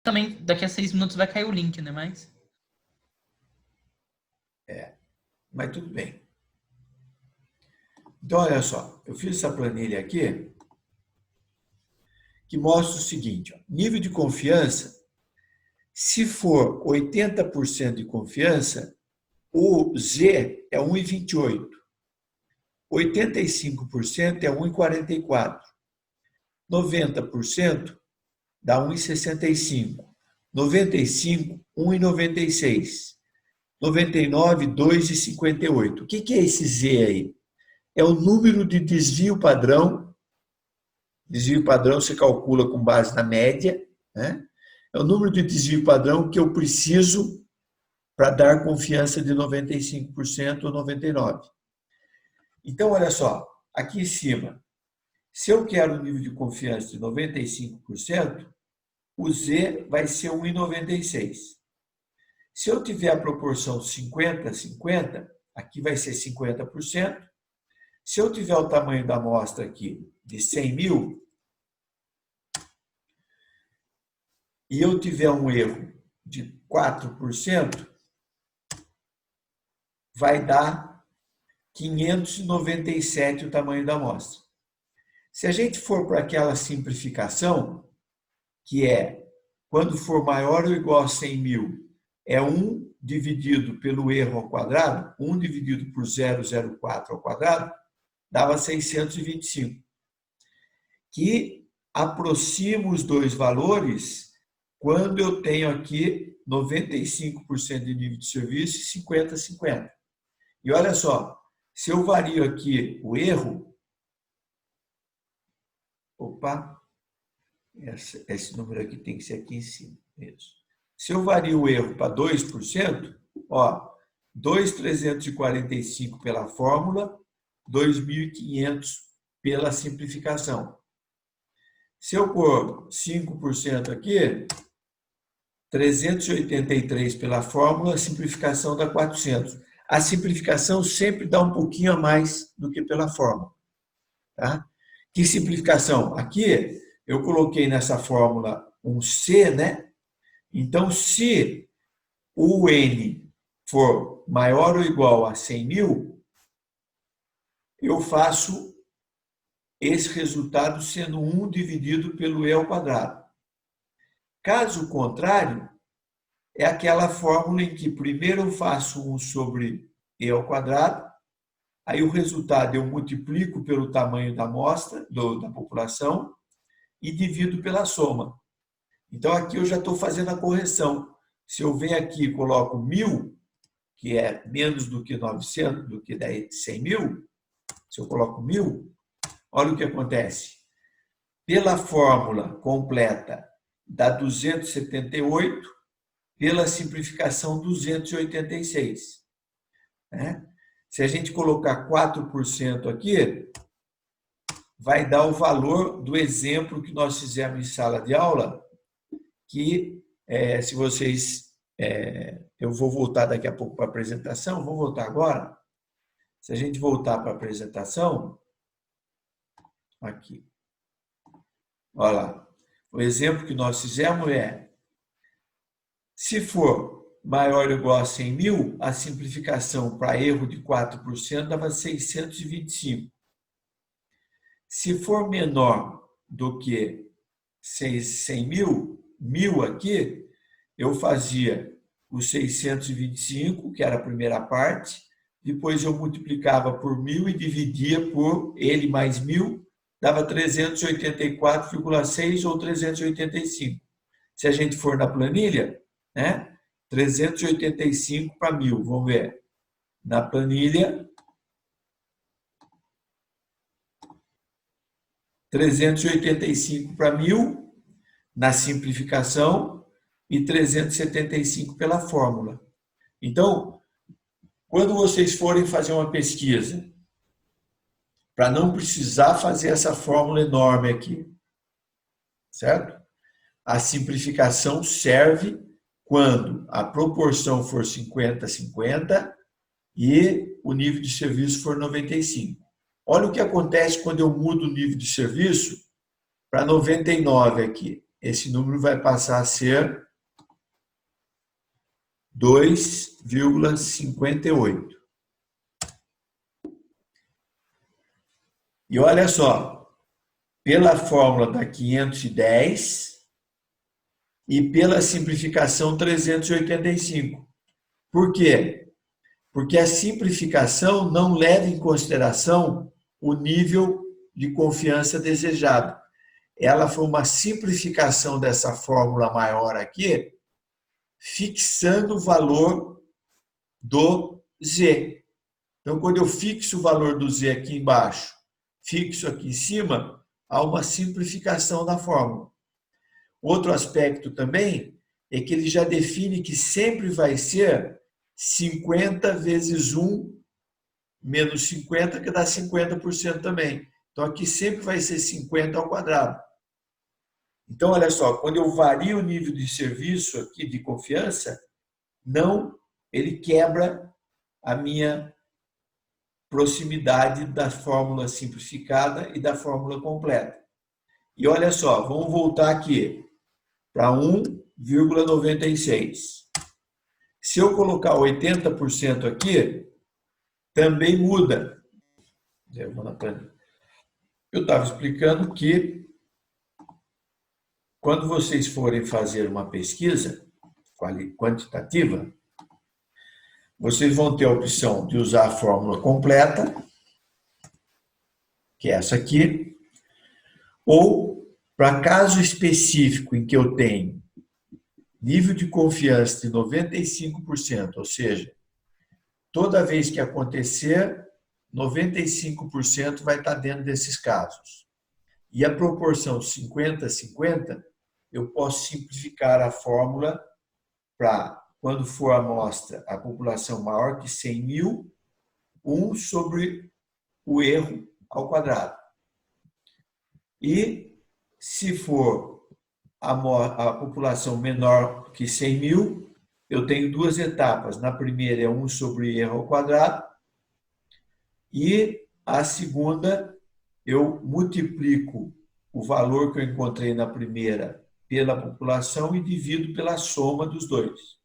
Também daqui a 6 minutos vai cair o link, né? Mas tudo bem. Então, olha só, eu fiz essa planilha aqui que mostra o seguinte, ó, nível de confiança, se for 80% de confiança, o Z é 1,28. 85% é 1,44. 90% dá 1,65. 95, 1,96. 99, 2,58. O que é esse Z aí? É o número de desvio padrão. Desvio padrão se calcula com base na média, né? É o número de desvio padrão que eu preciso para dar confiança de 95% ou 99%. Então, olha só, aqui em cima, se eu quero um nível de confiança de 95%, o Z vai ser 1,96. Se eu tiver a proporção 50-50, aqui vai ser 50%. Se eu tiver o tamanho da amostra aqui de 100 mil, e eu tiver um erro de 4%, vai dar 597 o tamanho da amostra. Se a gente for para aquela simplificação, que é quando for maior ou igual a 100 mil, é 1 dividido pelo erro ao quadrado, 1 dividido por 0,04 ao quadrado, dava 625, que aproxima os dois valores quando eu tenho aqui 95% de nível de serviço e 50-50. E olha só, se eu vario aqui o erro, opa, esse número aqui tem que ser aqui em cima, isso. Se eu vario o erro para 2%, ó, 2.345 pela fórmula, 2.500 pela simplificação. Se eu pôr 5% aqui, 383 pela fórmula, a simplificação dá 400. A simplificação sempre dá um pouquinho a mais do que pela fórmula. Tá? Que simplificação? Aqui eu coloquei nessa fórmula um C, né? Então, se o N for maior ou igual a 100 mil, eu faço esse resultado sendo 1 dividido pelo E ao quadrado. Caso contrário, é aquela fórmula em que primeiro eu faço 1 sobre E ao quadrado, aí o resultado eu multiplico pelo tamanho da amostra, da população, e divido pela soma. Então, aqui eu já estou fazendo a correção. Se eu venho aqui e coloco 1.000, que é menos do que 900, do que 100 mil, se eu coloco 1.000, olha o que acontece. Pela fórmula completa, dá 278, pela simplificação, 286. Né? Se a gente colocar 4% aqui, vai dar o valor do exemplo que nós fizemos em sala de aula, que se vocês... eu vou voltar daqui a pouco para a apresentação, vou voltar agora. Se a gente voltar para a apresentação, aqui, olha lá, o exemplo que nós fizemos é, se for maior ou igual a 100 mil, a simplificação para erro de 4% dava 625. Se for menor do que 100 mil, 1.000 aqui, eu fazia o 625, que era a primeira parte, depois eu multiplicava por 1.000 e dividia por ele mais 1.000, dava 384,6 ou 385. Se a gente for na planilha, né? 385 para 1.000, vamos ver. Na planilha, 385 para 1.000, na simplificação, e 375 pela fórmula. Então, quando vocês forem fazer uma pesquisa, para não precisar fazer essa fórmula enorme aqui, certo? A simplificação serve quando a proporção for 50-50 e o nível de serviço for 95. Olha o que acontece quando eu mudo o nível de serviço para 99 aqui. esse número vai passar a ser 2,58. E olha só, pela fórmula da 510 e pela simplificação 385. Por quê? Porque a simplificação não leva em consideração o nível de confiança desejado. Ela foi uma simplificação dessa fórmula maior aqui, fixando o valor do Z. Então, quando eu fixo o valor do Z aqui embaixo, fixo aqui em cima, há uma simplificação da fórmula. Outro aspecto também é que ele já define que sempre vai ser 50 vezes 1 menos 50, que dá 50% também. Então, aqui sempre vai ser 50 ao quadrado. Então, olha só, quando eu vario o nível de serviço aqui de confiança, não, ele quebra a minha proximidade da fórmula simplificada e da fórmula completa. E olha só, vamos voltar aqui para 1,96. Se eu colocar 80% aqui, também muda. Eu estava explicando que quando vocês forem fazer uma pesquisa quantitativa, vocês vão ter a opção de usar a fórmula completa, que é essa aqui, ou para caso específico em que eu tenho nível de confiança de 95%, ou seja, toda vez que acontecer, 95% vai estar dentro desses casos. E a proporção 50-50, eu posso simplificar a fórmula para, quando for a amostra, a população maior que 100 mil, 1 sobre o erro ao quadrado. E, se for a população menor que 100 mil, eu tenho duas etapas. Na primeira é 1 sobre erro ao quadrado, e a segunda eu multiplico o valor que eu encontrei na primeira pela população e divido pela soma dos dois.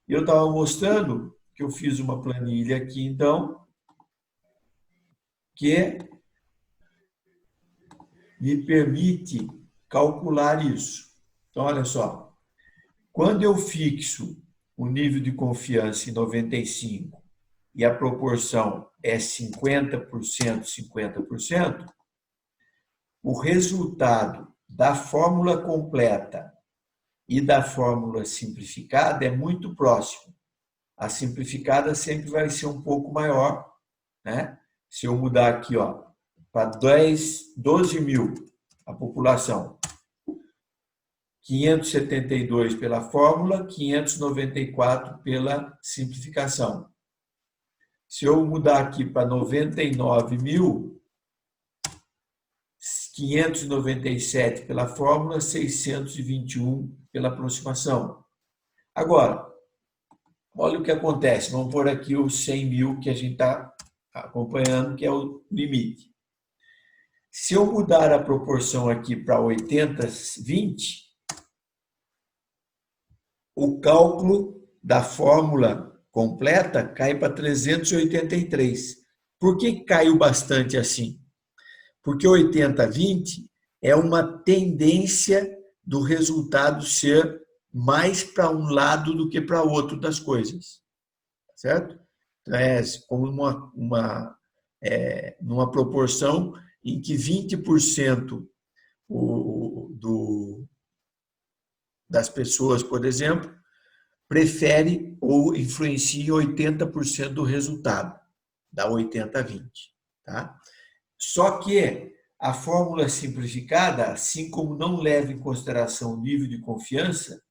Eu estava mostrando que eu fiz uma planilha aqui, então, que me permite calcular isso. Então, olha só, quando eu fixo o nível de confiança em 95 e a proporção é 50%, 50%, o resultado da fórmula completa e da fórmula simplificada é muito próximo. A simplificada sempre vai ser um pouco maior, né? Se eu mudar aqui, ó, para 12 mil a população, 572 pela fórmula, 594 pela simplificação. Se eu mudar aqui para 99 mil, 597 pela fórmula, 621 pela aproximação. Agora, olha o que acontece. Vamos pôr aqui os 100 mil que a gente está acompanhando, que é o limite. Se eu mudar a proporção aqui para 80-20, o cálculo da fórmula completa cai para 383. Por que caiu bastante assim? Porque 80-20 é uma tendência do resultado ser mais para um lado do que para outro das coisas. Certo? Então, é como numa proporção em que 20% das pessoas, por exemplo, prefere ou influencia 80% do resultado, dá 80-20. Tá? Só que a fórmula simplificada, assim como não leva em consideração o nível de confiança,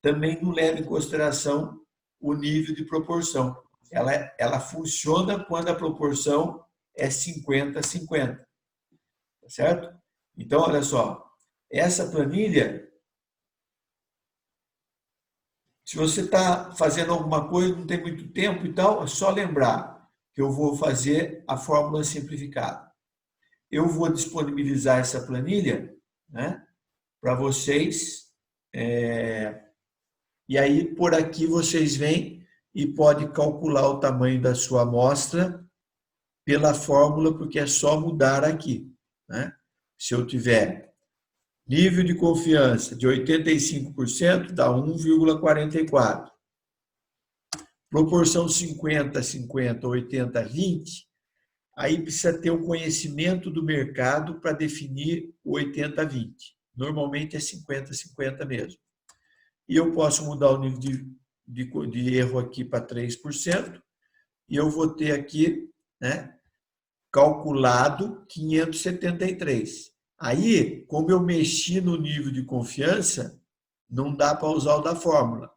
também não leva em consideração o nível de proporção. Ela funciona quando a proporção é 50-50. Certo? Então, olha só, essa planilha, se você está fazendo alguma coisa, não tem muito tempo e tal, é só lembrar que eu vou fazer a fórmula simplificada. Eu vou disponibilizar essa planilha, né, para vocês. E aí, por aqui, vocês vêm e podem calcular o tamanho da sua amostra pela fórmula, porque é só mudar aqui, né? Se eu tiver nível de confiança de 85%, dá 1,44. Proporção 50, 50, 80, 20, aí precisa ter o conhecimento do mercado para definir o 80, 20. Normalmente é 50, 50 mesmo. E eu posso mudar o nível de erro aqui para 3%, e eu vou ter aqui, né, calculado 573. Aí, como eu mexi no nível de confiança, não dá para usar o da fórmula.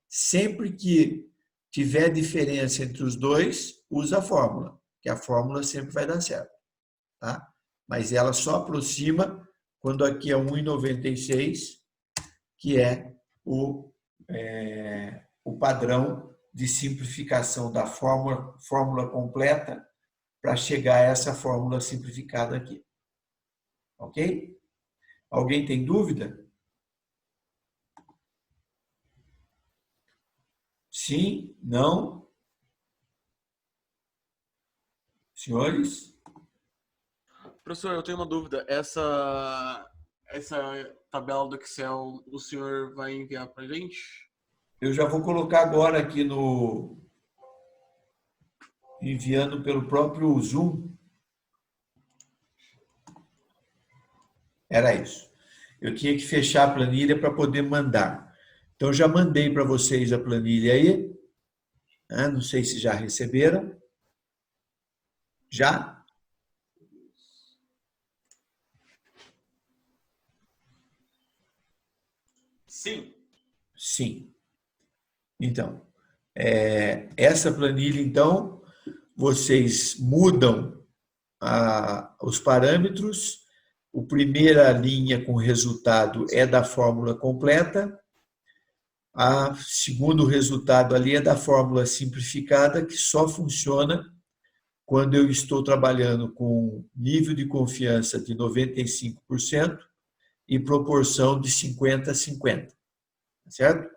Sempre que tiver diferença entre os dois, usa a fórmula, que a fórmula sempre vai dar certo. Tá? Mas ela só aproxima quando aqui é 1,96, que é o padrão de simplificação da fórmula completa para chegar a essa fórmula simplificada aqui. Ok? Alguém tem dúvida? Sim? Não? Senhores? Professor, eu tenho uma dúvida. Essa tabela do Excel o senhor vai enviar para a gente? Eu já vou colocar agora aqui enviando pelo próprio Zoom. Era isso. Eu tinha que fechar a planilha para poder mandar. Então, já mandei para vocês a planilha aí. Não sei se já receberam. Já? Sim. Sim. Então, essa planilha, então, vocês mudam os parâmetros. A primeira linha com resultado é da fórmula completa. A segundo resultado ali é da fórmula simplificada, que só funciona quando eu estou trabalhando com nível de confiança de 95% e proporção de 50 a 50, certo?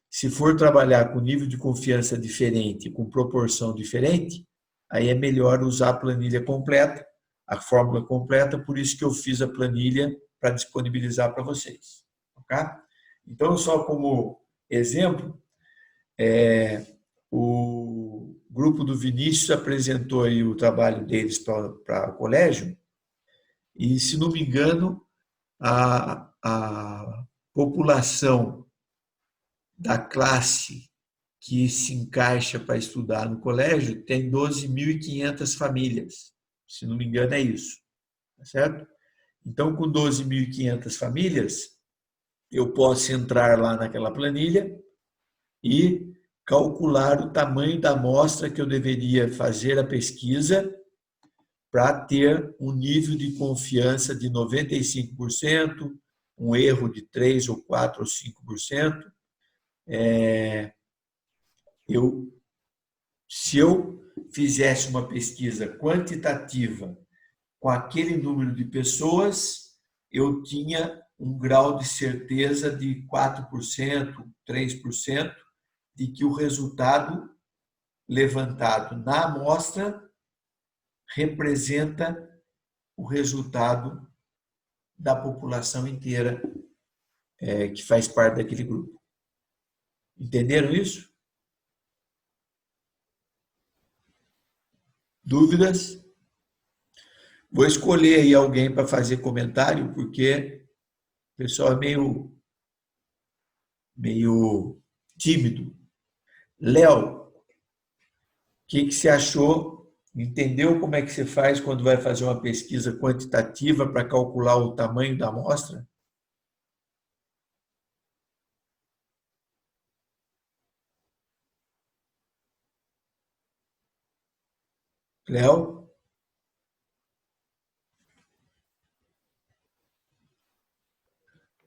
Se for trabalhar com nível de confiança diferente, com proporção diferente, aí é melhor usar a planilha completa, a fórmula completa, por isso que eu fiz a planilha para disponibilizar para vocês. Ok? Então, só como exemplo, o grupo do Vinícius apresentou aí o trabalho deles para o colégio e, se não me engano, a população da classe que se encaixa para estudar no colégio tem 12.500 famílias. Se não me engano, é isso. Tá certo? Então, com 12.500 famílias, eu posso entrar lá naquela planilha e calcular o tamanho da amostra que eu deveria fazer a pesquisa para ter um nível de confiança de 95%, um erro de 3 ou 4 ou 5%. Se eu fizesse uma pesquisa quantitativa com aquele número de pessoas, eu tinha um grau de certeza de 4%, 3%, de que o resultado levantado na amostra representa o resultado da população inteira que faz parte daquele grupo. Entenderam isso? Dúvidas? Vou escolher aí alguém para fazer comentário, porque o pessoal é meio tímido. Léo, o que você achou? Entendeu como é que você faz quando vai fazer uma pesquisa quantitativa para calcular o tamanho da amostra? Léo?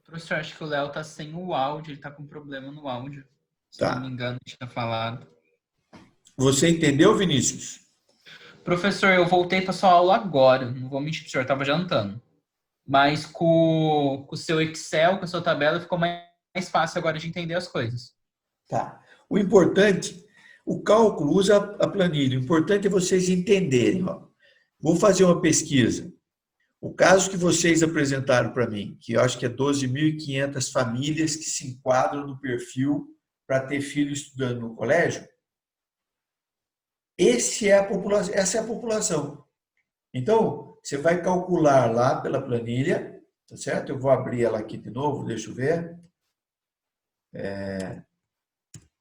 Professor, acho que o Léo tá sem o áudio, ele tá com problema no áudio. Se não me Tá. engano, tinha falado. Você entendeu, Vinícius? Professor, eu voltei para sua aula agora. Não vou mentir pro senhor, eu tava jantando. Mas com o seu Excel, com a sua tabela, ficou mais fácil agora de entender as coisas. Tá. O importante, o cálculo usa a planilha. O importante é vocês entenderem. Ó. Vou fazer uma pesquisa. O caso que vocês apresentaram para mim, que eu acho que é 12.500 famílias que se enquadram no perfil para ter filho estudando no colégio, essa é a população. Então, você vai calcular lá pela planilha, tá certo? Eu vou abrir ela aqui de novo, deixa eu ver.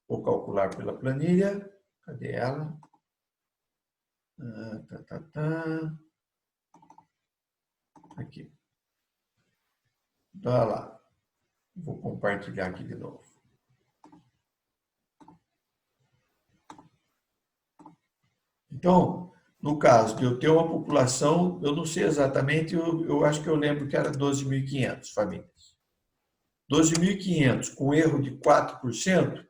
Vou calcular pela planilha. Cadê ela? Aqui. Olha lá. Vou compartilhar aqui de novo. Então, no caso de eu ter uma população, eu não sei exatamente, eu acho que eu lembro que era 12.500 famílias. 12.500 com erro de 4%,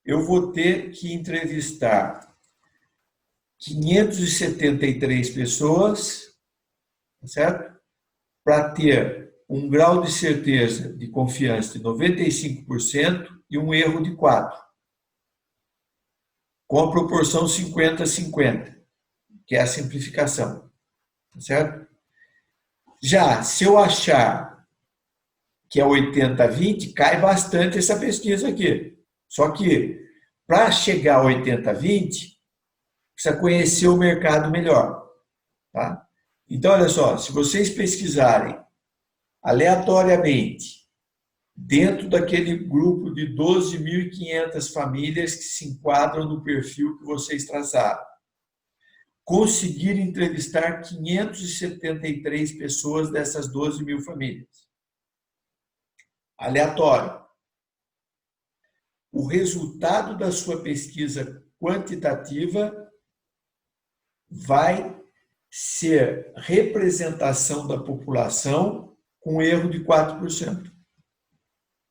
eu vou ter que entrevistar 573 pessoas, certo? Para ter um grau de certeza de confiança de 95% e um erro de 4%, com a proporção 50-50, que é a simplificação, certo? Já, se eu achar que é 80-20, cai bastante essa pesquisa aqui. Só que, para chegar a 80-20, precisa conhecer o mercado melhor. Tá? Então, olha só, se vocês pesquisarem aleatoriamente, dentro daquele grupo de 12.500 famílias que se enquadram no perfil que vocês traçaram, conseguir entrevistar 573 pessoas dessas 12.000 famílias. Aleatório. O resultado da sua pesquisa quantitativa vai ser representação da população com erro de 4%.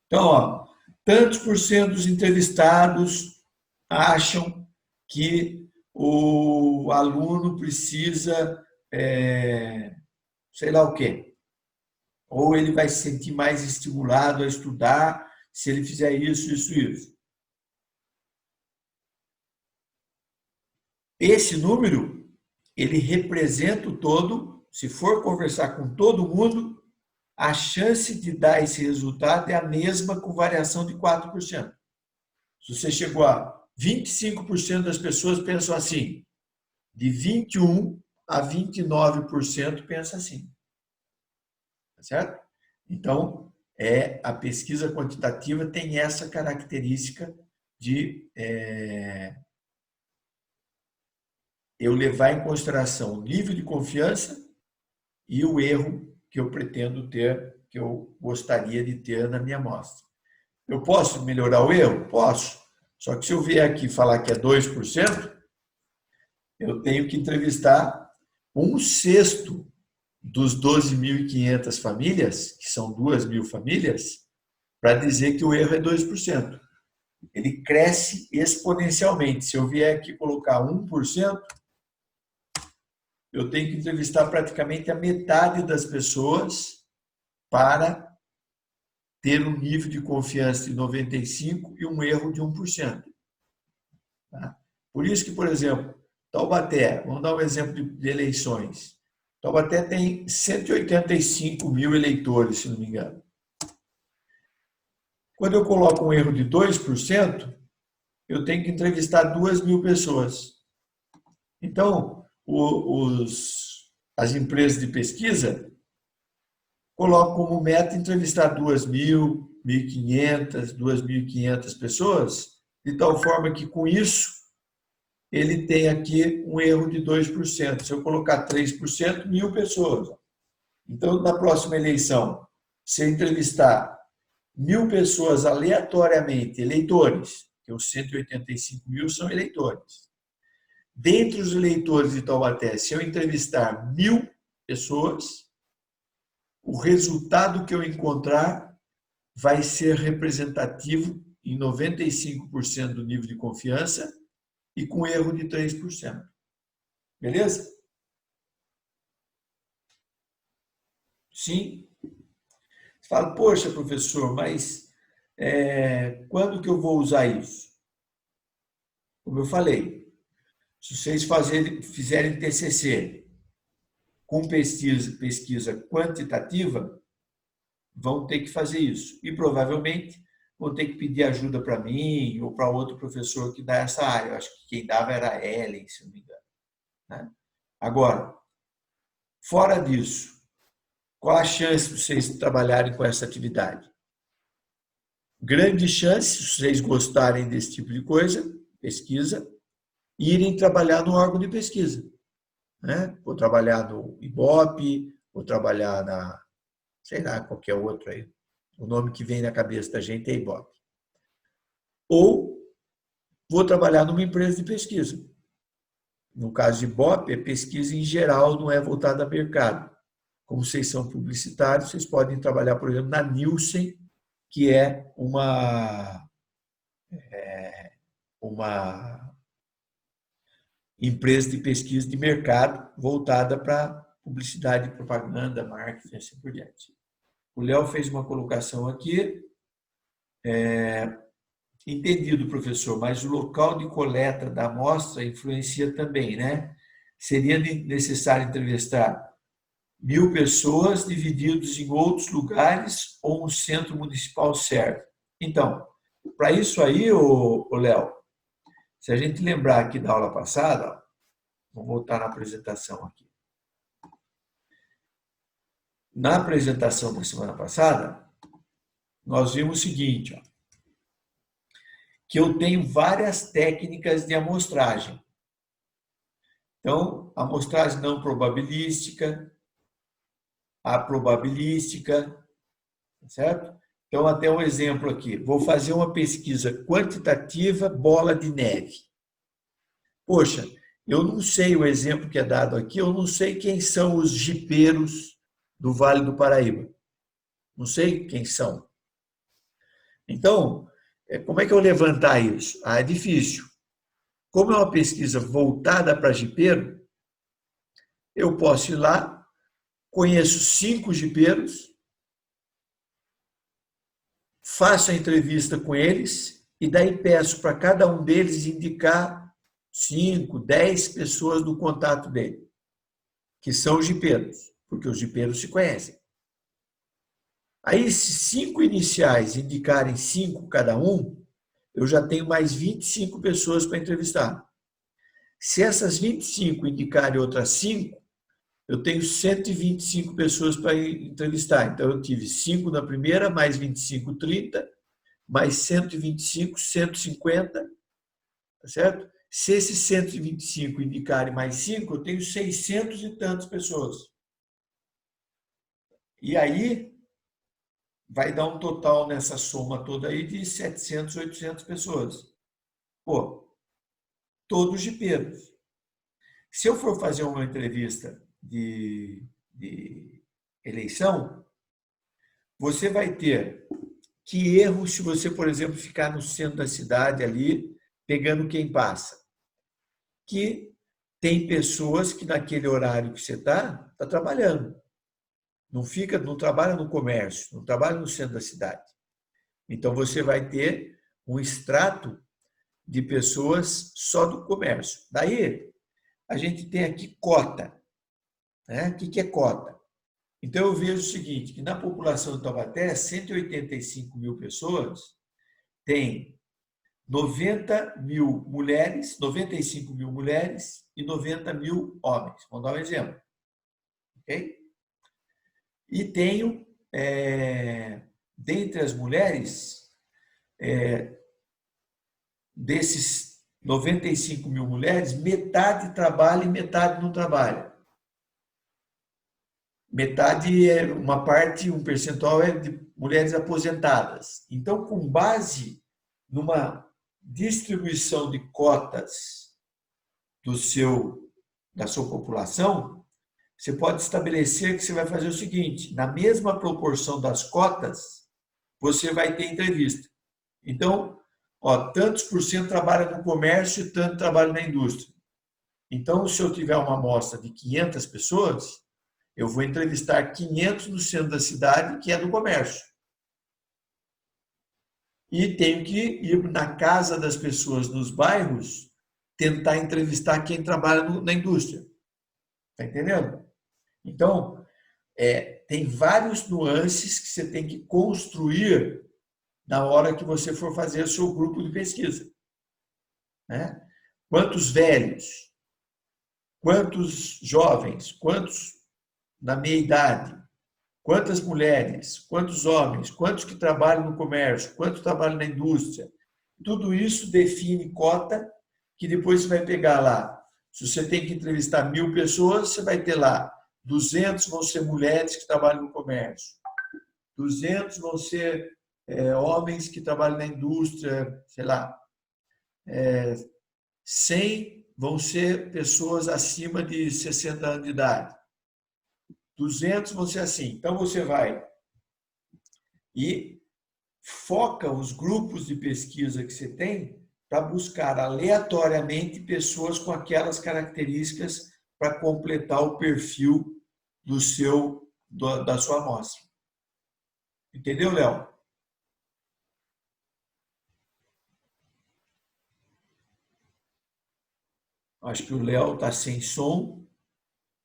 Então, ó, tantos por cento dos entrevistados acham que o aluno precisa, sei lá o quê. Ou ele vai se sentir mais estimulado a estudar se ele fizer isso, isso, isso. Esse número, ele representa o todo. Se for conversar com todo mundo, a chance de dar esse resultado é a mesma com variação de 4%. Se você chegou a 25% das pessoas pensam assim, de 21% a 29% pensa assim. Tá certo? Então, a pesquisa quantitativa tem essa característica de eu levar em consideração o nível de confiança e o erro que eu pretendo ter, que eu gostaria de ter na minha amostra. Eu posso melhorar o erro? Posso. Só que se eu vier aqui falar que é 2%, eu tenho que entrevistar 1/6 dos 12.500 famílias, que são 2.000 famílias, para dizer que o erro é 2%. Ele cresce exponencialmente. Se eu vier aqui colocar 1%, eu tenho que entrevistar praticamente a metade das pessoas para ter um nível de confiança de 95% e um erro de 1%. Tá? Por isso que, por exemplo, Taubaté, vamos dar um exemplo de eleições. Taubaté tem 185 mil eleitores, se não me engano. Quando eu coloco um erro de 2%, eu tenho que entrevistar 2.000 pessoas. Então, as empresas de pesquisa colocam como meta entrevistar 2.000, 1.500, 2.500 pessoas, de tal forma que, com isso, ele tem aqui um erro de 2%. Se eu colocar 3%, 1.000 pessoas. Então, na próxima eleição, se eu entrevistar 1.000 pessoas aleatoriamente, eleitores, que os 185 mil são eleitores. Dentre os eleitores de Taubaté, se eu entrevistar 1.000 pessoas, o resultado que eu encontrar vai ser representativo em 95% do nível de confiança e com erro de 3%. Beleza? Sim. Você fala, poxa, professor, mas quando que eu vou usar isso? Como eu falei, se vocês fizerem TCC com pesquisa quantitativa, vão ter que fazer isso. E provavelmente vão ter que pedir ajuda para mim ou para outro professor que dá essa área. Eu acho que quem dava era a Ellen, se não me engano. Né? Agora, fora disso, qual a chance de vocês trabalharem com essa atividade? Grande chance, se vocês gostarem desse tipo de coisa, pesquisa, irem trabalhar no órgão de pesquisa. Né? Vou trabalhar no IBOP, vou trabalhar na, sei lá, qualquer outro aí. O nome que vem na cabeça da gente é IBOP. Ou vou trabalhar numa empresa de pesquisa. No caso de IBOP, é pesquisa em geral, não é voltada a mercado. Como vocês são publicitários, vocês podem trabalhar, por exemplo, na Nielsen, que é uma empresa de pesquisa de mercado voltada para publicidade, propaganda, marketing, assim por diante. O Léo fez uma colocação aqui. Entendido, professor, mas o local de coleta da amostra influencia também, né? Seria necessário entrevistar 1.000 pessoas divididos em outros lugares ou um centro municipal serve? Então, para isso aí, Léo, se a gente lembrar aqui da aula passada, vamos voltar na apresentação aqui. Na apresentação da semana passada, nós vimos o seguinte, que eu tenho várias técnicas de amostragem. Então, amostragem não probabilística, a probabilística, certo? Então, até um exemplo aqui. Vou fazer uma pesquisa quantitativa, bola de neve. Poxa, eu não sei o exemplo que é dado aqui, eu não sei quem são os jipeiros do Vale do Paraíba. Não sei quem são. Então, como é que eu levantar isso? É difícil. Como é uma pesquisa voltada para jipeiro, eu posso ir lá, conheço 5 jipeiros, faço a entrevista com eles e daí peço para cada um deles indicar 5, 10 pessoas do contato dele, que são jipeiros, porque os jipeiros se conhecem. Aí, se 5 iniciais indicarem 5 cada um, eu já tenho mais 25 pessoas para entrevistar. Se essas 25 indicarem outras 5, eu tenho 125 pessoas para entrevistar. Então, eu tive 5 na primeira, mais 25, 30, mais 125, 150, tá certo? Se esses 125 indicarem mais 5, eu tenho 600 e tantas pessoas. E aí, vai dar um total nessa soma toda aí de 700, 800 pessoas. Pô, todos jipeiros. Se eu for fazer uma entrevista de eleição, você vai ter que erro se você, por exemplo, ficar no centro da cidade ali, pegando quem passa. Que tem pessoas que naquele horário que você está trabalhando. Não trabalha no comércio, não trabalha no centro da cidade. Então, você vai ter um extrato de pessoas só do comércio. Daí, a gente tem aqui cota. Né? O que é cota? Então, eu vejo o seguinte, que na população de Taubaté, 185 mil pessoas, tem 90 mil mulheres, 95 mil mulheres e 90 mil homens. Vamos dar um exemplo. Ok? E tenho, dentre as mulheres, desses 95 mil mulheres, metade trabalha e metade não trabalha. Metade é uma parte, um percentual é de mulheres aposentadas. Então, com base numa distribuição de cotas da sua população, você pode estabelecer que você vai fazer o seguinte, na mesma proporção das cotas, você vai ter entrevista. Então, tantos por cento trabalha no comércio e tanto trabalha na indústria. Então, se eu tiver uma amostra de 500 pessoas, Eu vou entrevistar 500 no centro da cidade, que é do comércio. E tenho que ir na casa das pessoas, nos bairros, tentar entrevistar quem trabalha na indústria. Está entendendo? Então, tem vários nuances que você tem que construir na hora que você for fazer o seu grupo de pesquisa. Né? Quantos velhos? Quantos jovens? Quantos na meia idade? Quantas mulheres? Quantos homens? Quantos que trabalham no comércio? Quantos trabalham na indústria? Tudo isso define cota que depois você vai pegar lá. Se você tem que entrevistar 1000 pessoas, você vai ter lá 200 vão ser mulheres que trabalham no comércio, 200 vão ser homens que trabalham na indústria, sei lá, 100 vão ser pessoas acima de 60 anos de idade, 200 vão ser assim. Então, você vai e foca os grupos de pesquisa que você tem para buscar aleatoriamente pessoas com aquelas características para completar o perfil da sua amostra. Entendeu, Léo? Acho que o Léo está sem som,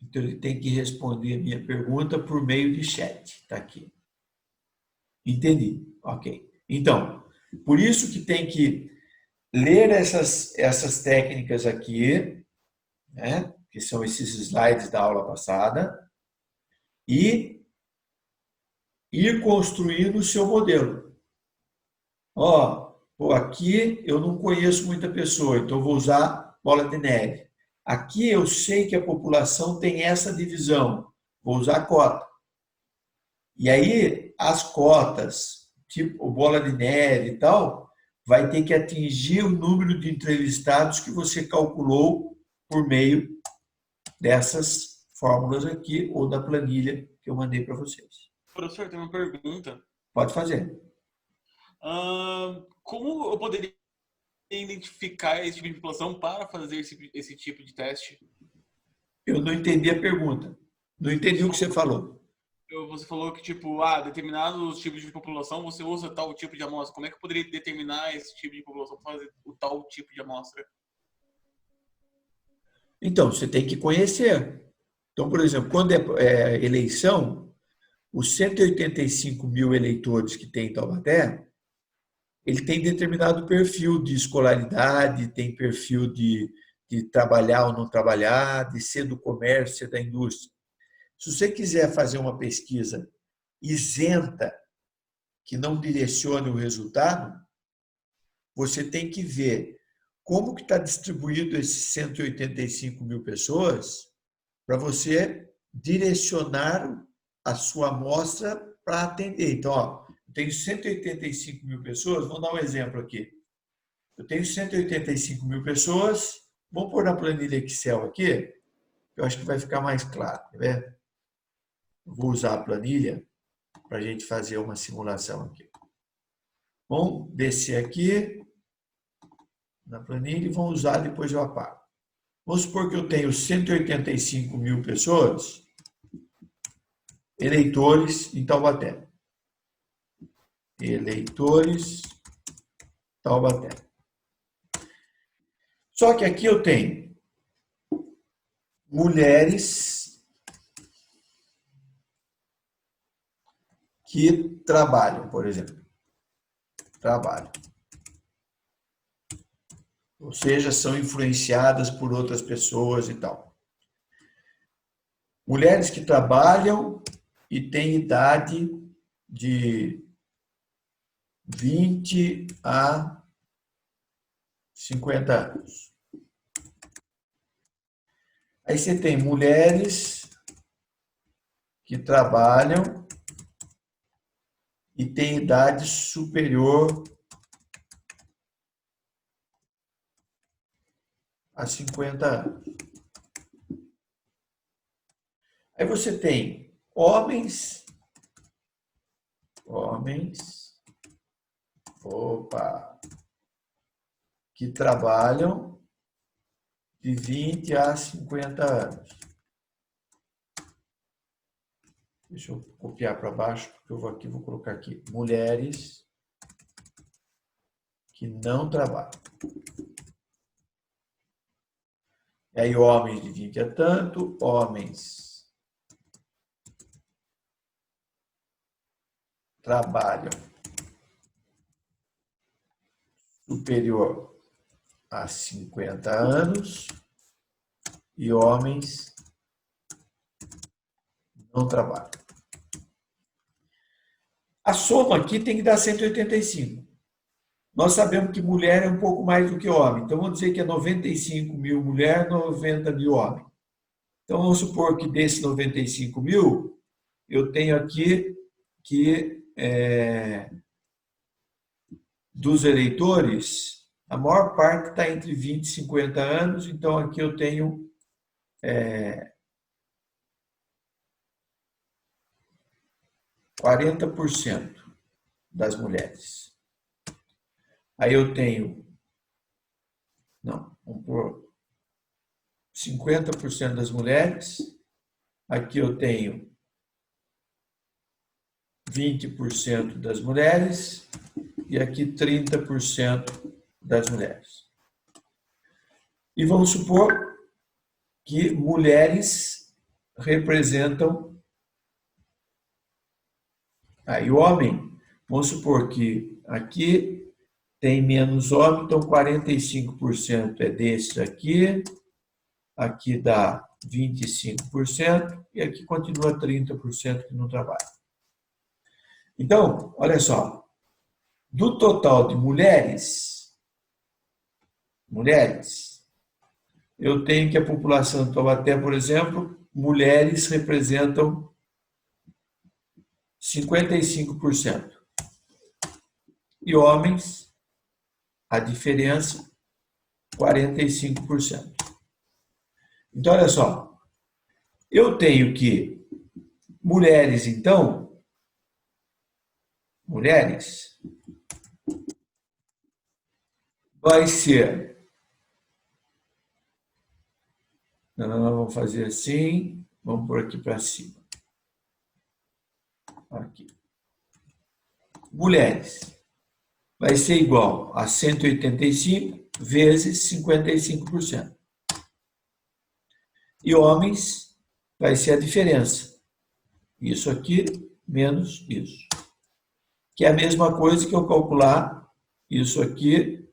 então ele tem que responder a minha pergunta por meio de chat. Está aqui. Entendi. Ok. Então, por isso que tem que ler essas técnicas aqui, né, que são esses slides da aula passada, e ir construindo o seu modelo. Aqui eu não conheço muita pessoa, então eu vou usar bola de neve. Aqui eu sei que a população tem essa divisão, vou usar cota. E aí as cotas, tipo bola de neve e tal, vai ter que atingir o número de entrevistados que você calculou por meio dessas fórmulas aqui ou da planilha que eu mandei para vocês. Professor, tem uma pergunta. Pode fazer. Como eu poderia identificar esse tipo de população para fazer esse tipo de teste? Eu não entendi a pergunta. Não entendi o que você falou. Você falou que, determinados tipos de população você usa tal tipo de amostra. Como é que eu poderia determinar esse tipo de população para fazer o tal tipo de amostra? Então, você tem que conhecer. Então, por exemplo, quando é eleição, os 185 mil eleitores que tem em Taubaté, ele tem determinado perfil de escolaridade, tem perfil de trabalhar ou não trabalhar, de ser do comércio, ser da indústria. Se você quiser fazer uma pesquisa isenta, que não direcione o resultado, você tem que ver como que está distribuído esses 185 mil pessoas para você direcionar a sua amostra para atender. Então, eu tenho 185 mil pessoas, vamos dar um exemplo aqui. Eu tenho 185 mil pessoas, vamos pôr na planilha Excel aqui, eu acho que vai ficar mais claro, tá vendo? Vou usar a planilha para a gente fazer uma simulação aqui. Vamos descer aqui na planilha e vamos usar, depois eu apago. Vamos supor que eu tenho 185 mil pessoas, eleitores em Taubaté. Eleitores Taubaté. Só que aqui eu tenho mulheres que trabalham, por exemplo. Trabalham. Ou seja, são influenciadas por outras pessoas e tal. Mulheres que trabalham e têm idade de 20 a 50 anos. Aí você tem mulheres que trabalham e têm idade superior a 50 anos. Aí você tem homens, que trabalham de 20 a 50 anos. Deixa eu copiar para baixo, porque eu vou aqui, vou colocar aqui. Mulheres que não trabalham. E aí, homens de 20 a tanto, homens trabalham superior a 50 anos e homens não trabalham. A soma aqui tem que dar 185. Nós sabemos que mulher é um pouco mais do que homem. Então, vamos dizer que é 95 mil mulher, 90 mil homem. Então, vamos supor que desses 95 mil, eu tenho aqui que dos eleitores, a maior parte está entre 20 e 50 anos. Então, aqui eu tenho 40% das mulheres. Aí eu tenho, não, vamos por 50% das mulheres. Aqui eu tenho 20% das mulheres e aqui 30% das mulheres. E vamos supor que mulheres representam aí o homem. Vamos supor que aqui tem menos homem, então 45% é desse aqui, aqui dá 25% e aqui continua 30% que não trabalha. Então, olha só, do total de mulheres, eu tenho que a população de Taubaté, por exemplo, mulheres representam 55%. E homens, a diferença, 45%. Então, olha só, eu tenho que mulheres, então, vai ser, vamos fazer assim, vamos por aqui para cima. Aqui. Mulheres vai ser igual a 185 vezes 55%. E homens vai ser a diferença. Isso aqui menos isso. Que é a mesma coisa que eu calcular isso aqui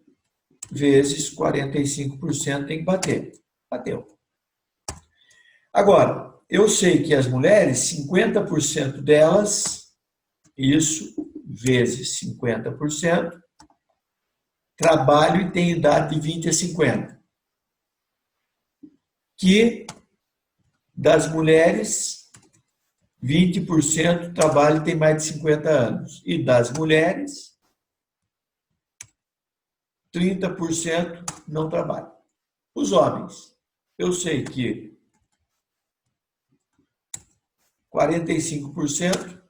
vezes 45%, tem que bater. Bateu. Agora, eu sei que as mulheres, 50% delas, isso vezes 50%, trabalho e tem idade de 20 a 50. Que das mulheres, 20% trabalho e tem mais de 50 anos. E das mulheres, 30% não trabalham. Os homens, eu sei que 45%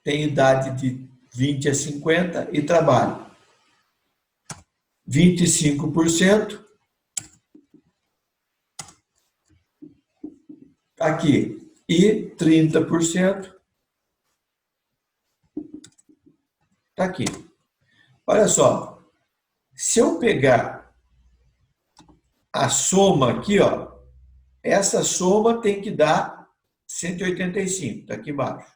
tem idade de 20 a 50 e trabalham. 25% aqui. E 30% está aqui. Olha só, se eu pegar a soma aqui, ó, essa soma tem que dar 185, está aqui embaixo.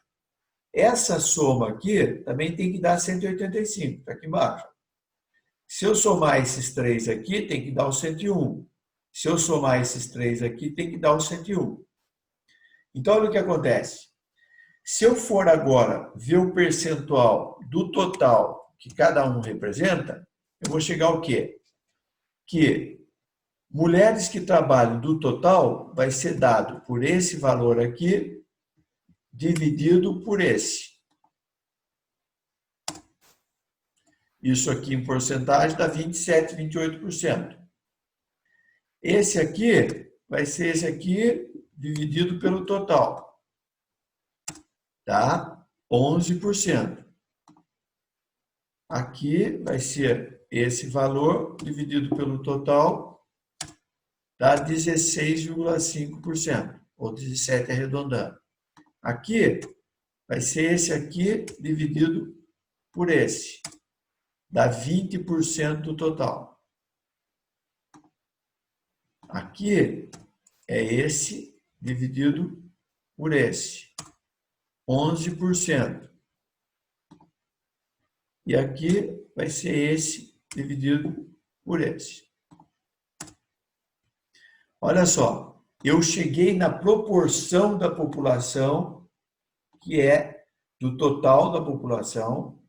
Essa soma aqui também tem que dar 185, está aqui embaixo. Se eu somar esses três aqui, tem que dar o 101. Se eu somar esses três aqui, tem que dar o 101. Então, olha o que acontece. Se eu for agora ver o percentual do total que cada um representa, eu vou chegar ao quê? Que mulheres que trabalham do total vai ser dado por esse valor aqui, dividido por esse. Isso aqui em porcentagem dá 27, 28%. Esse aqui vai ser esse aqui dividido pelo total. Tá? 11%. Aqui vai ser esse valor dividido pelo total, dá 16,5%, ou 17 arredondando. Aqui vai ser esse aqui dividido por esse. Dá 20% do total. Aqui é esse dividido por esse. 11%. E aqui vai ser esse dividido por esse. Olha só, eu cheguei na proporção da população, que é do total da população.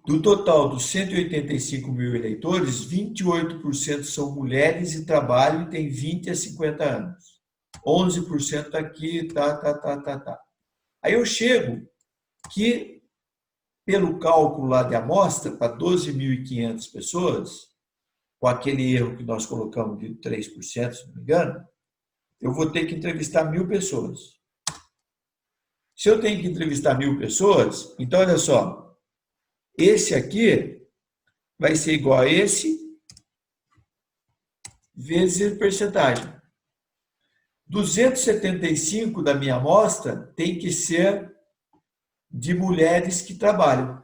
Do total dos 185 mil eleitores, 28% são mulheres e trabalham e têm 20 a 50 anos. 11% aqui, tá. Aí eu chego que, pelo cálculo lá de amostra, para 12.500 pessoas, com aquele erro que nós colocamos de 3%, se não me engano, eu vou ter que entrevistar 1.000 pessoas. Se eu tenho que entrevistar 1.000 pessoas, então olha só, esse aqui vai ser igual a esse vezes percentagem. 275 da minha amostra tem que ser de mulheres que trabalham.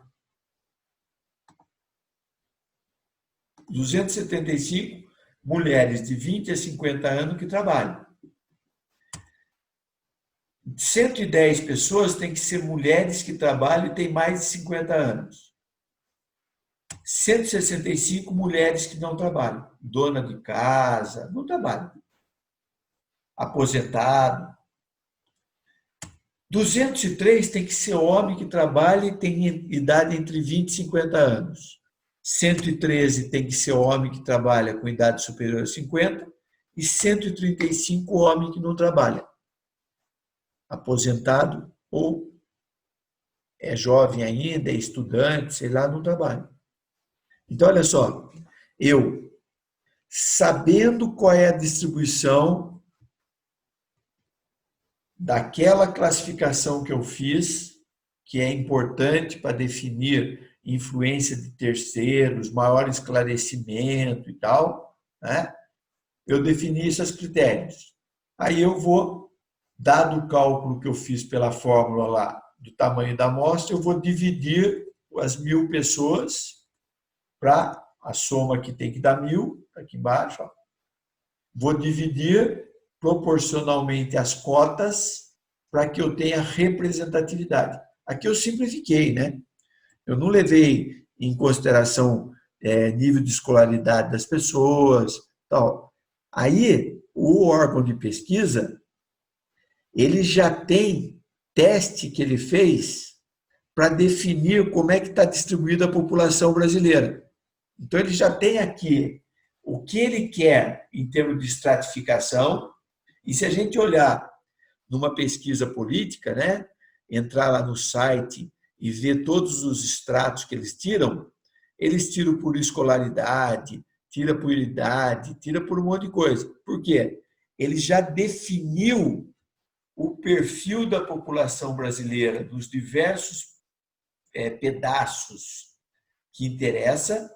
275 mulheres de 20 a 50 anos que trabalham. 110 pessoas têm que ser mulheres que trabalham e têm mais de 50 anos. 165 mulheres que não trabalham. Dona de casa, não trabalham. Aposentado. 203 tem que ser homem que trabalha e tem idade entre 20 e 50 anos. 113 tem que ser homem que trabalha com idade superior a 50 e 135 homem que não trabalha. Aposentado ou é jovem ainda, é estudante, sei lá, não trabalha. Então, olha só, eu, sabendo qual é a distribuição daquela classificação que eu fiz, que é importante para definir influência de terceiros, maior esclarecimento e tal, né? Eu defini esses critérios. Aí eu vou, dado o cálculo que eu fiz pela fórmula lá do tamanho da amostra, eu vou dividir as 1.000 pessoas para a soma que tem que dar 1.000, aqui embaixo, ó. Vou dividir proporcionalmente as cotas para que eu tenha representatividade. Aqui eu simplifiquei, né? Eu não levei em consideração nível de escolaridade das pessoas, tal. Aí, o órgão de pesquisa, ele já tem teste que ele fez para definir como é que está distribuída a população brasileira. Então, ele já tem aqui o que ele quer em termos de estratificação, e se a gente olhar numa pesquisa política, né, entrar lá no site e ver todos os estratos que eles tiram por escolaridade, tira por idade, tira por um monte de coisa. Por quê? Ele já definiu o perfil da população brasileira nos diversos pedaços que interessa,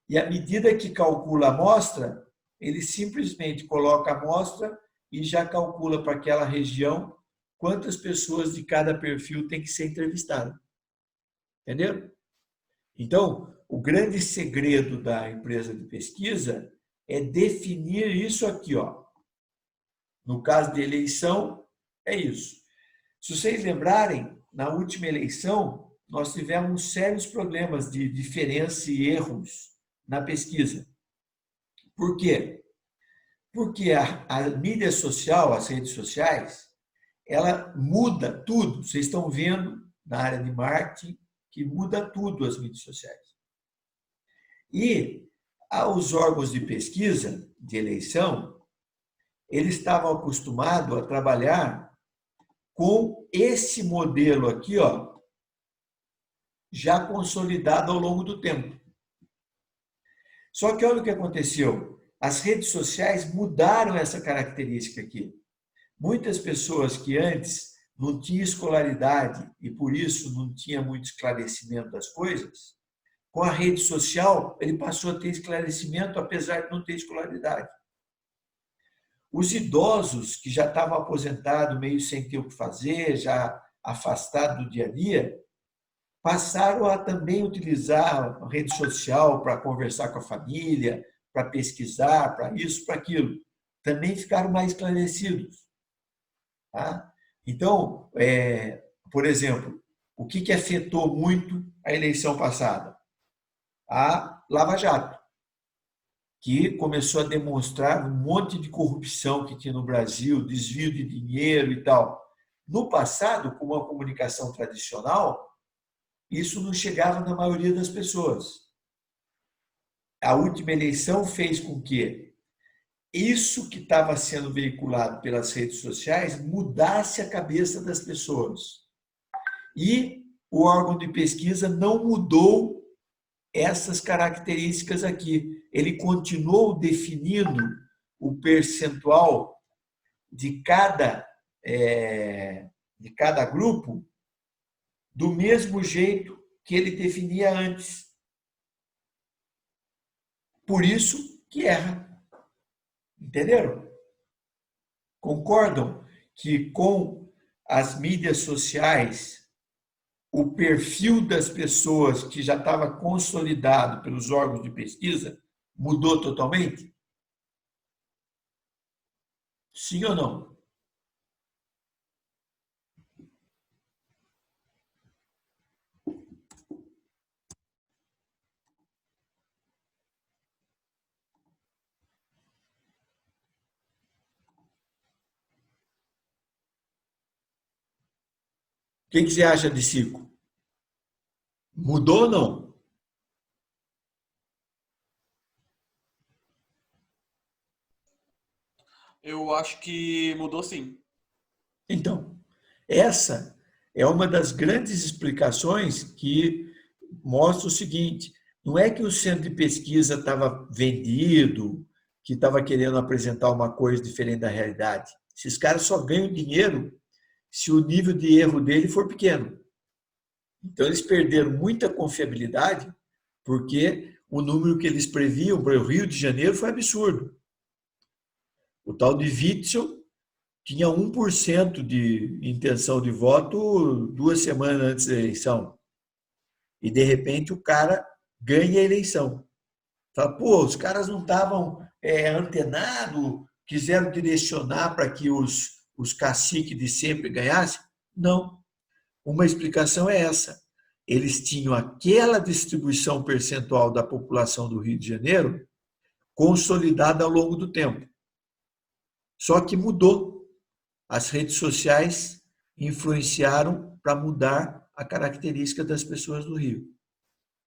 e à medida que calcula a amostra, ele simplesmente coloca a amostra e já calcula para aquela região quantas pessoas de cada perfil tem que ser entrevistada. Entendeu? Então, o grande segredo da empresa de pesquisa é definir isso aqui, ó. No caso de eleição, é isso. Se vocês lembrarem, na última eleição, nós tivemos sérios problemas de diferença e erros na pesquisa. Por quê? Porque a mídia social, as redes sociais, ela muda tudo. Vocês estão vendo na área de marketing que muda tudo as mídias sociais. E os órgãos de pesquisa de eleição, eles estavam acostumados a trabalhar com esse modelo aqui, ó, já consolidado ao longo do tempo. Só que olha o que aconteceu. As redes sociais mudaram essa característica aqui. Muitas pessoas que antes não tinham escolaridade e por isso não tinha muito esclarecimento das coisas, com a rede social ele passou a ter esclarecimento apesar de não ter escolaridade. Os idosos que já estavam aposentados, meio sem ter o que fazer, já afastados do dia a dia, passaram a também utilizar a rede social para conversar com a família, para pesquisar, para isso, para aquilo. Também ficaram mais esclarecidos. Tá? Então, por exemplo, o que afetou muito a eleição passada? A Lava Jato, que começou a demonstrar um monte de corrupção que tinha no Brasil, desvio de dinheiro e tal. No passado, com a comunicação tradicional, isso não chegava na maioria das pessoas. A última eleição fez com que isso que estava sendo veiculado pelas redes sociais mudasse a cabeça das pessoas. E o órgão de pesquisa não mudou essas características aqui. Ele continuou definindo o percentual de cada grupo do mesmo jeito que ele definia antes. Por isso que erra. Entenderam? Concordam que com as mídias sociais, o perfil das pessoas que já estava consolidado pelos órgãos de pesquisa mudou totalmente? Sim ou não? O que você acha de Cico? Mudou ou não? Eu acho que mudou sim. Então, essa é uma das grandes explicações que mostra o seguinte: não é que o centro de pesquisa estava vendido, que estava querendo apresentar uma coisa diferente da realidade. Esses caras só ganham dinheiro se o nível de erro dele for pequeno. Então, eles perderam muita confiabilidade porque o número que eles previam para o Rio de Janeiro foi absurdo. O tal de Witzel tinha 1% de intenção de voto 2 semanas antes da eleição. E, de repente, o cara ganha a eleição. Fala, pô, os caras não estavam antenados, quiseram direcionar para que os caciques de sempre ganhassem? Não. Uma explicação é essa. Eles tinham aquela distribuição percentual da população do Rio de Janeiro consolidada ao longo do tempo. Só que mudou. As redes sociais influenciaram para mudar a característica das pessoas do Rio.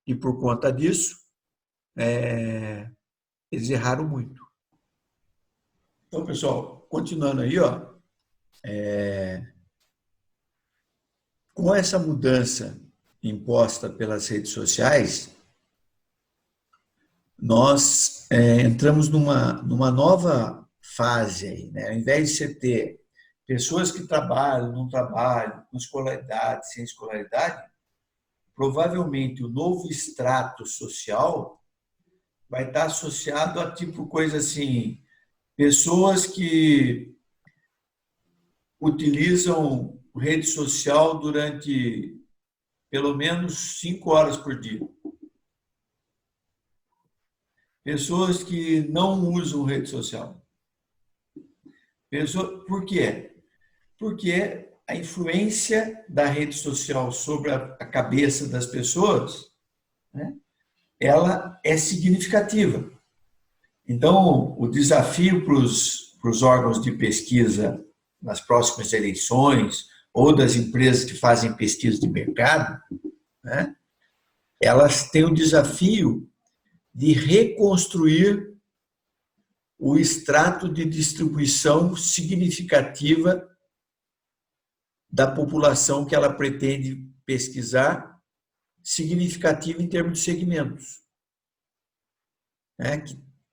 E por conta disso, eles erraram muito. Então, pessoal, continuando aí, com essa mudança imposta pelas redes sociais, nós entramos numa nova fase aí, né? Ao invés de você ter pessoas que trabalham, não trabalham, com escolaridade, sem escolaridade, provavelmente o novo extrato social vai estar associado a tipo coisa assim, pessoas que utilizam rede social durante pelo menos 5 horas por dia. Pessoas que não usam rede social. Por quê? Porque a influência da rede social sobre a cabeça das pessoas, né, ela é significativa. Então, o desafio para os órgãos de pesquisa nas próximas eleições ou das empresas que fazem pesquisa de mercado, né, elas têm o desafio de reconstruir o extrato de distribuição significativa da população que ela pretende pesquisar, significativa em termos de segmentos.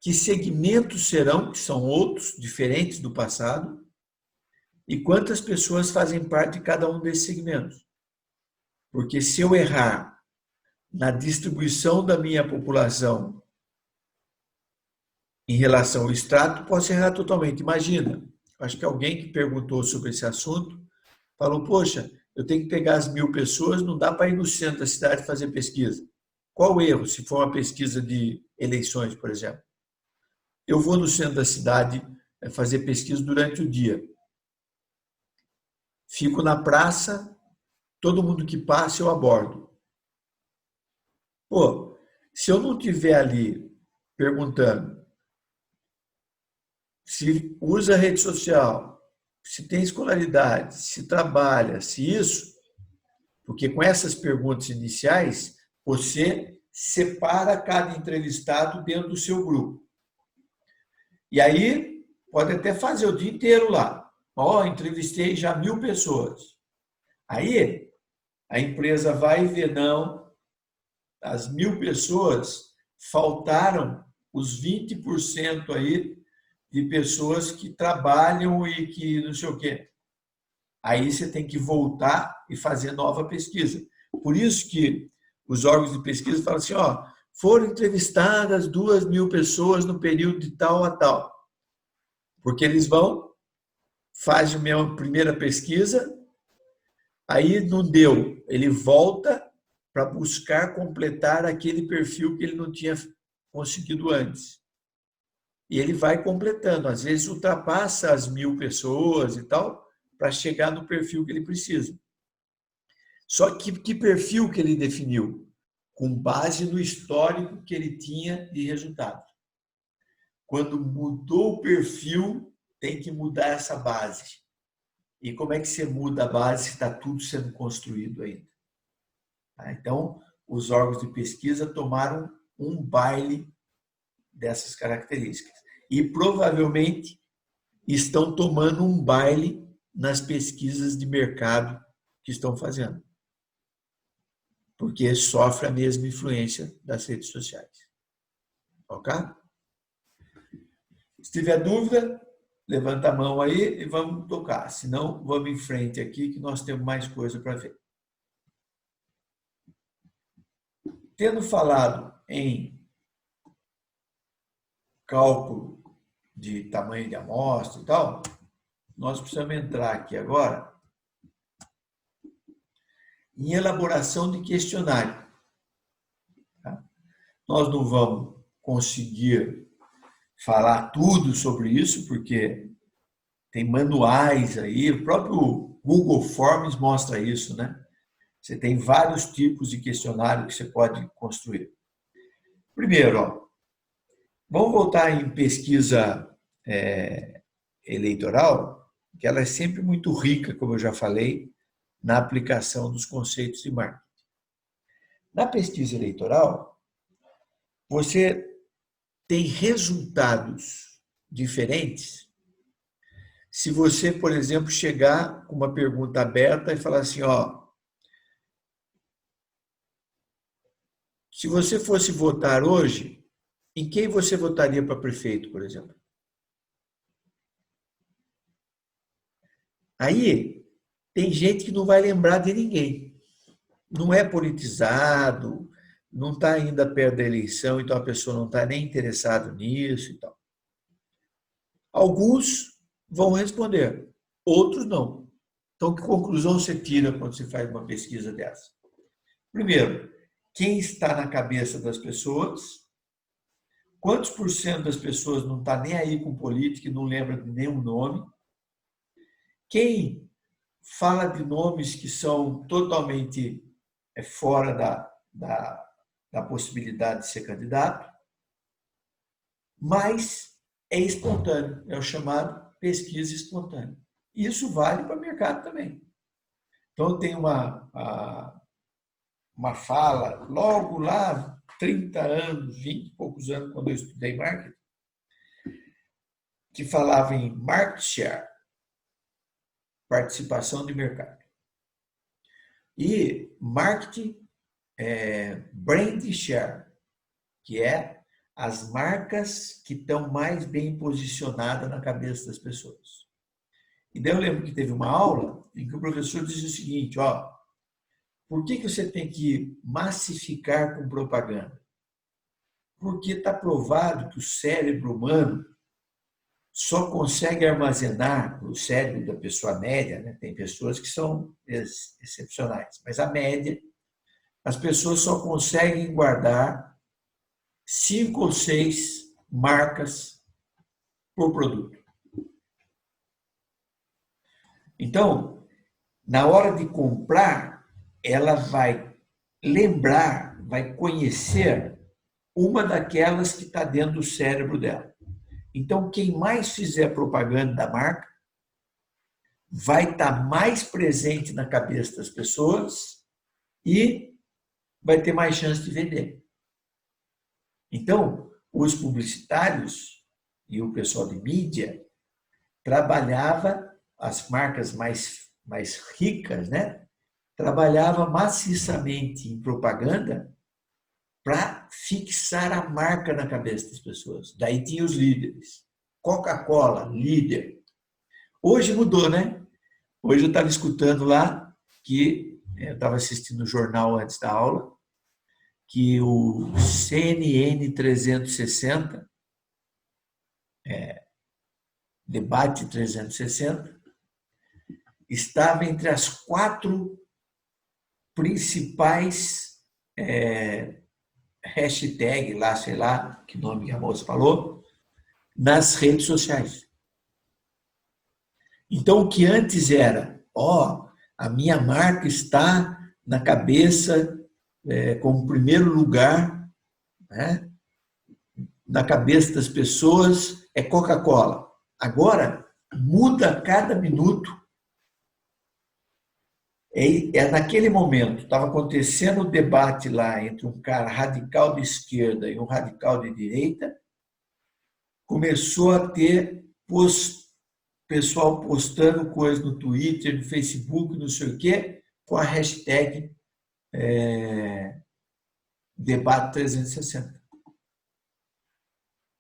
Que segmentos serão, que são outros, diferentes do passado, e quantas pessoas fazem parte de cada um desses segmentos. Porque se eu errar na distribuição da minha população em relação ao extrato, posso errar totalmente. Imagina, acho que alguém que perguntou sobre esse assunto falou, poxa, eu tenho que pegar as 1.000 pessoas, não dá para ir no centro da cidade fazer pesquisa. Qual o erro, se for uma pesquisa de eleições, por exemplo? Eu vou no centro da cidade fazer pesquisa durante o dia. Fico na praça, todo mundo que passa eu abordo. Pô, se eu não estiver ali perguntando se usa rede social, se tem escolaridade, se trabalha, se isso, porque com essas perguntas iniciais, você separa cada entrevistado dentro do seu grupo. E aí, pode até fazer o dia inteiro lá. Ó, entrevistei já 1.000 pessoas. Aí, a empresa vai ver, não, as 1.000 pessoas, faltaram os 20% aí de pessoas que trabalham e que não sei o quê. Aí você tem que voltar e fazer nova pesquisa. Por isso que os órgãos de pesquisa falam assim, ó, foram entrevistadas 2.000 pessoas no período de tal a tal. Porque eles vão, fazem a primeira pesquisa, aí não deu, ele volta para buscar completar aquele perfil que ele não tinha conseguido antes. E ele vai completando, às vezes ultrapassa as 1.000 pessoas e tal, para chegar no perfil que ele precisa. Só que perfil que ele definiu? Com base no histórico que ele tinha de resultado. Quando mudou o perfil, tem que mudar essa base. E como é que você muda a base se está tudo sendo construído ainda? Então, os órgãos de pesquisa tomaram um baile dessas características. E provavelmente estão tomando um baile nas pesquisas de mercado que estão fazendo. Porque sofre a mesma influência das redes sociais. Ok? Se tiver dúvida, levanta a mão aí e vamos tocar. Se não, vamos em frente aqui que nós temos mais coisa para ver. Tendo falado em cálculo de tamanho de amostra e tal, nós precisamos entrar aqui agora em elaboração de questionário. Tá? Nós não vamos conseguir falar tudo sobre isso, porque tem manuais aí, o próprio Google Forms mostra isso, né? Você tem vários tipos de questionário que você pode construir. Primeiro, ó, vamos voltar em pesquisa eleitoral, que ela é sempre muito rica, como eu já falei, na aplicação dos conceitos de marketing. Na pesquisa eleitoral, você tem resultados diferentes se você, por exemplo, chegar com uma pergunta aberta e falar assim, ó, se você fosse votar hoje, em quem você votaria para prefeito, por exemplo? Aí, tem gente que não vai lembrar de ninguém. Não é politizado, não está ainda perto da eleição, então a pessoa não está nem interessada nisso e tal. Alguns vão responder, outros não. Então, que conclusão você tira quando você faz uma pesquisa dessa? Primeiro, quem está na cabeça das pessoas? Quantos por cento das pessoas não está nem aí com política e não lembra de nenhum nome? Quem fala de nomes que são totalmente fora da possibilidade de ser candidato, mas é espontâneo, é o chamado pesquisa espontânea. Isso vale para o mercado também. Então, tem uma fala, logo lá, 30 anos, 20 e poucos anos, quando eu estudei marketing, que falava em market share, participação de mercado. E marketing brand share, que é as marcas que estão mais bem posicionadas na cabeça das pessoas. E daí eu lembro que teve uma aula em que o professor disse o seguinte, ó, por que você tem que massificar com propaganda? Porque está provado que o cérebro humano só consegue armazenar, o cérebro da pessoa média, né? Tem pessoas que são excepcionais, mas a média, as pessoas só conseguem guardar 5 ou 6 marcas por produto. Então, na hora de comprar, ela vai lembrar, vai conhecer uma daquelas que está dentro do cérebro dela. Então, quem mais fizer propaganda da marca vai estar mais presente na cabeça das pessoas e vai ter mais chance de vender. Então, os publicitários e o pessoal de mídia trabalhava as marcas mais ricas, né? Trabalhava maciçamente em propaganda para fixar a marca na cabeça das pessoas. Daí tinha os líderes. Coca-Cola, líder. Hoje mudou, né? Hoje eu estava escutando lá que eu estava assistindo o jornal antes da aula, que o CNN 360, Debate 360, estava entre as 4 principais hashtag lá, sei lá, que nome que a moça falou, nas redes sociais. Então, o que antes era, a minha marca está na cabeça como primeiro lugar, né, na cabeça das pessoas, é Coca-Cola. Agora, muda a cada minuto. Naquele momento, estava acontecendo o debate lá entre um cara radical de esquerda e um radical de direita, começou a ter pessoal postando coisas no Twitter, no Facebook, não sei o quê, com a hashtag Debate 360.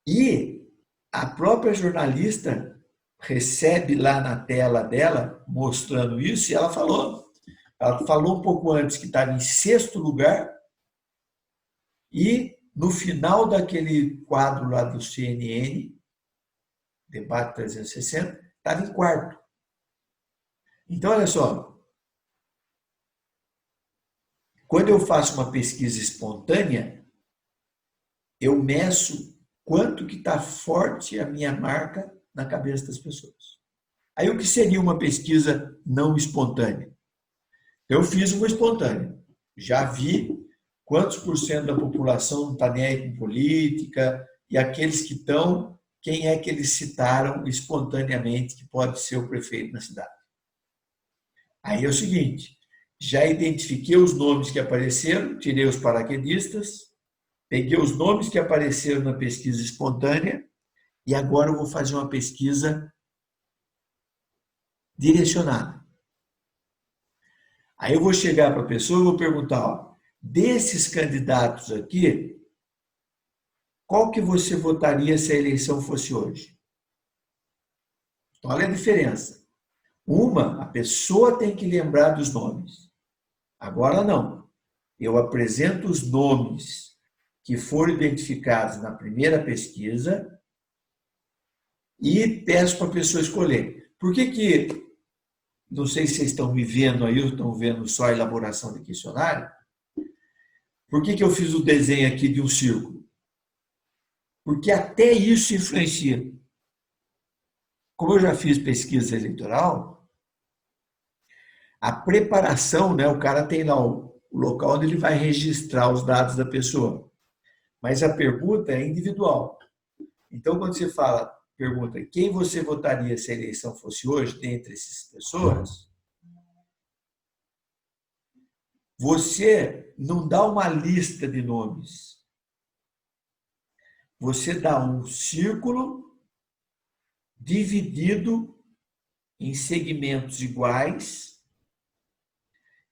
E a própria jornalista recebe lá na tela dela, mostrando isso, e ela falou um pouco antes que estava em 6º lugar, e no final daquele quadro lá do CNN, Debate 360, estava em 4º. Então, olha só, quando eu faço uma pesquisa espontânea, eu meço quanto que está forte a minha marca na cabeça das pessoas. Aí, o que seria uma pesquisa não espontânea? Eu fiz uma espontânea. Já vi quantos % da população não está nem aí com política, e aqueles que estão, quem é que eles citaram espontaneamente que pode ser o prefeito na cidade. Aí é o seguinte, já identifiquei os nomes que apareceram, tirei os paraquedistas, peguei os nomes que apareceram na pesquisa espontânea e agora eu vou fazer uma pesquisa direcionada. Aí eu vou chegar para a pessoa e vou perguntar, desses candidatos aqui, qual que você votaria se a eleição fosse hoje? Então, olha a diferença. A pessoa tem que lembrar dos nomes. Agora não. Eu apresento os nomes que foram identificados na primeira pesquisa e peço para a pessoa escolher. Por que, não sei se vocês estão me vendo aí ou estão vendo só a elaboração de questionário, por que eu fiz o desenho aqui de um círculo? Porque até isso influencia. Como eu já fiz pesquisa eleitoral, a preparação, né, o cara tem lá o local onde ele vai registrar os dados da pessoa. Mas a pergunta é individual. Então, quando você pergunta quem você votaria se a eleição fosse hoje, dentre essas pessoas, você não dá uma lista de nomes. Você dá um círculo dividido em segmentos iguais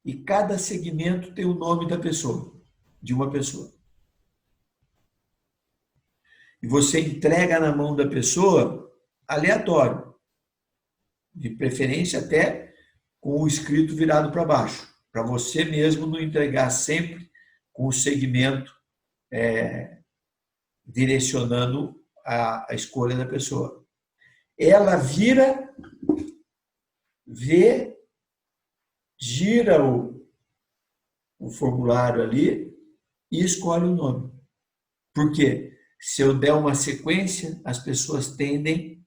e cada segmento tem o nome da pessoa, de uma pessoa. E você entrega na mão da pessoa aleatório, de preferência até com o escrito virado para baixo, para você mesmo não entregar sempre com o segmento direcionando a escolha da pessoa. Ela vira, vê, gira o formulário ali e escolhe o nome. Por quê? Se eu der uma sequência, as pessoas tendem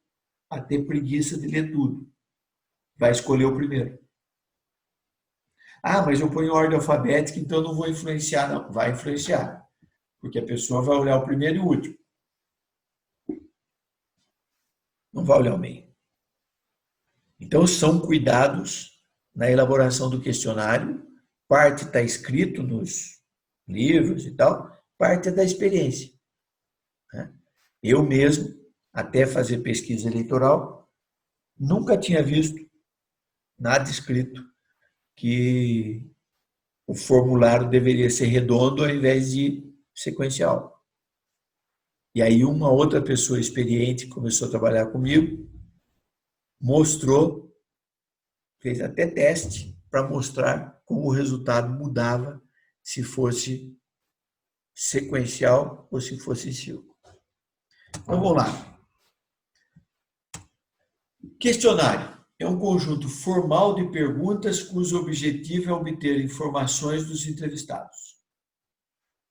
a ter preguiça de ler tudo. Vai escolher o primeiro. Ah, mas eu ponho em ordem alfabética, então não vou influenciar. Não, vai influenciar. Porque a pessoa vai olhar o primeiro e o último. Não vai olhar o meio. Então, são cuidados na elaboração do questionário. Parte está escrito nos livros e tal, parte é da experiência. Eu mesmo, até fazer pesquisa eleitoral, nunca tinha visto nada escrito que o formulário deveria ser redondo ao invés de sequencial. E aí uma outra pessoa experiente começou a trabalhar comigo, mostrou, fez até teste para mostrar como o resultado mudava se fosse sequencial ou se fosse em círculo. Então vamos lá. Questionário é um conjunto formal de perguntas cujo objetivo é obter informações dos entrevistados.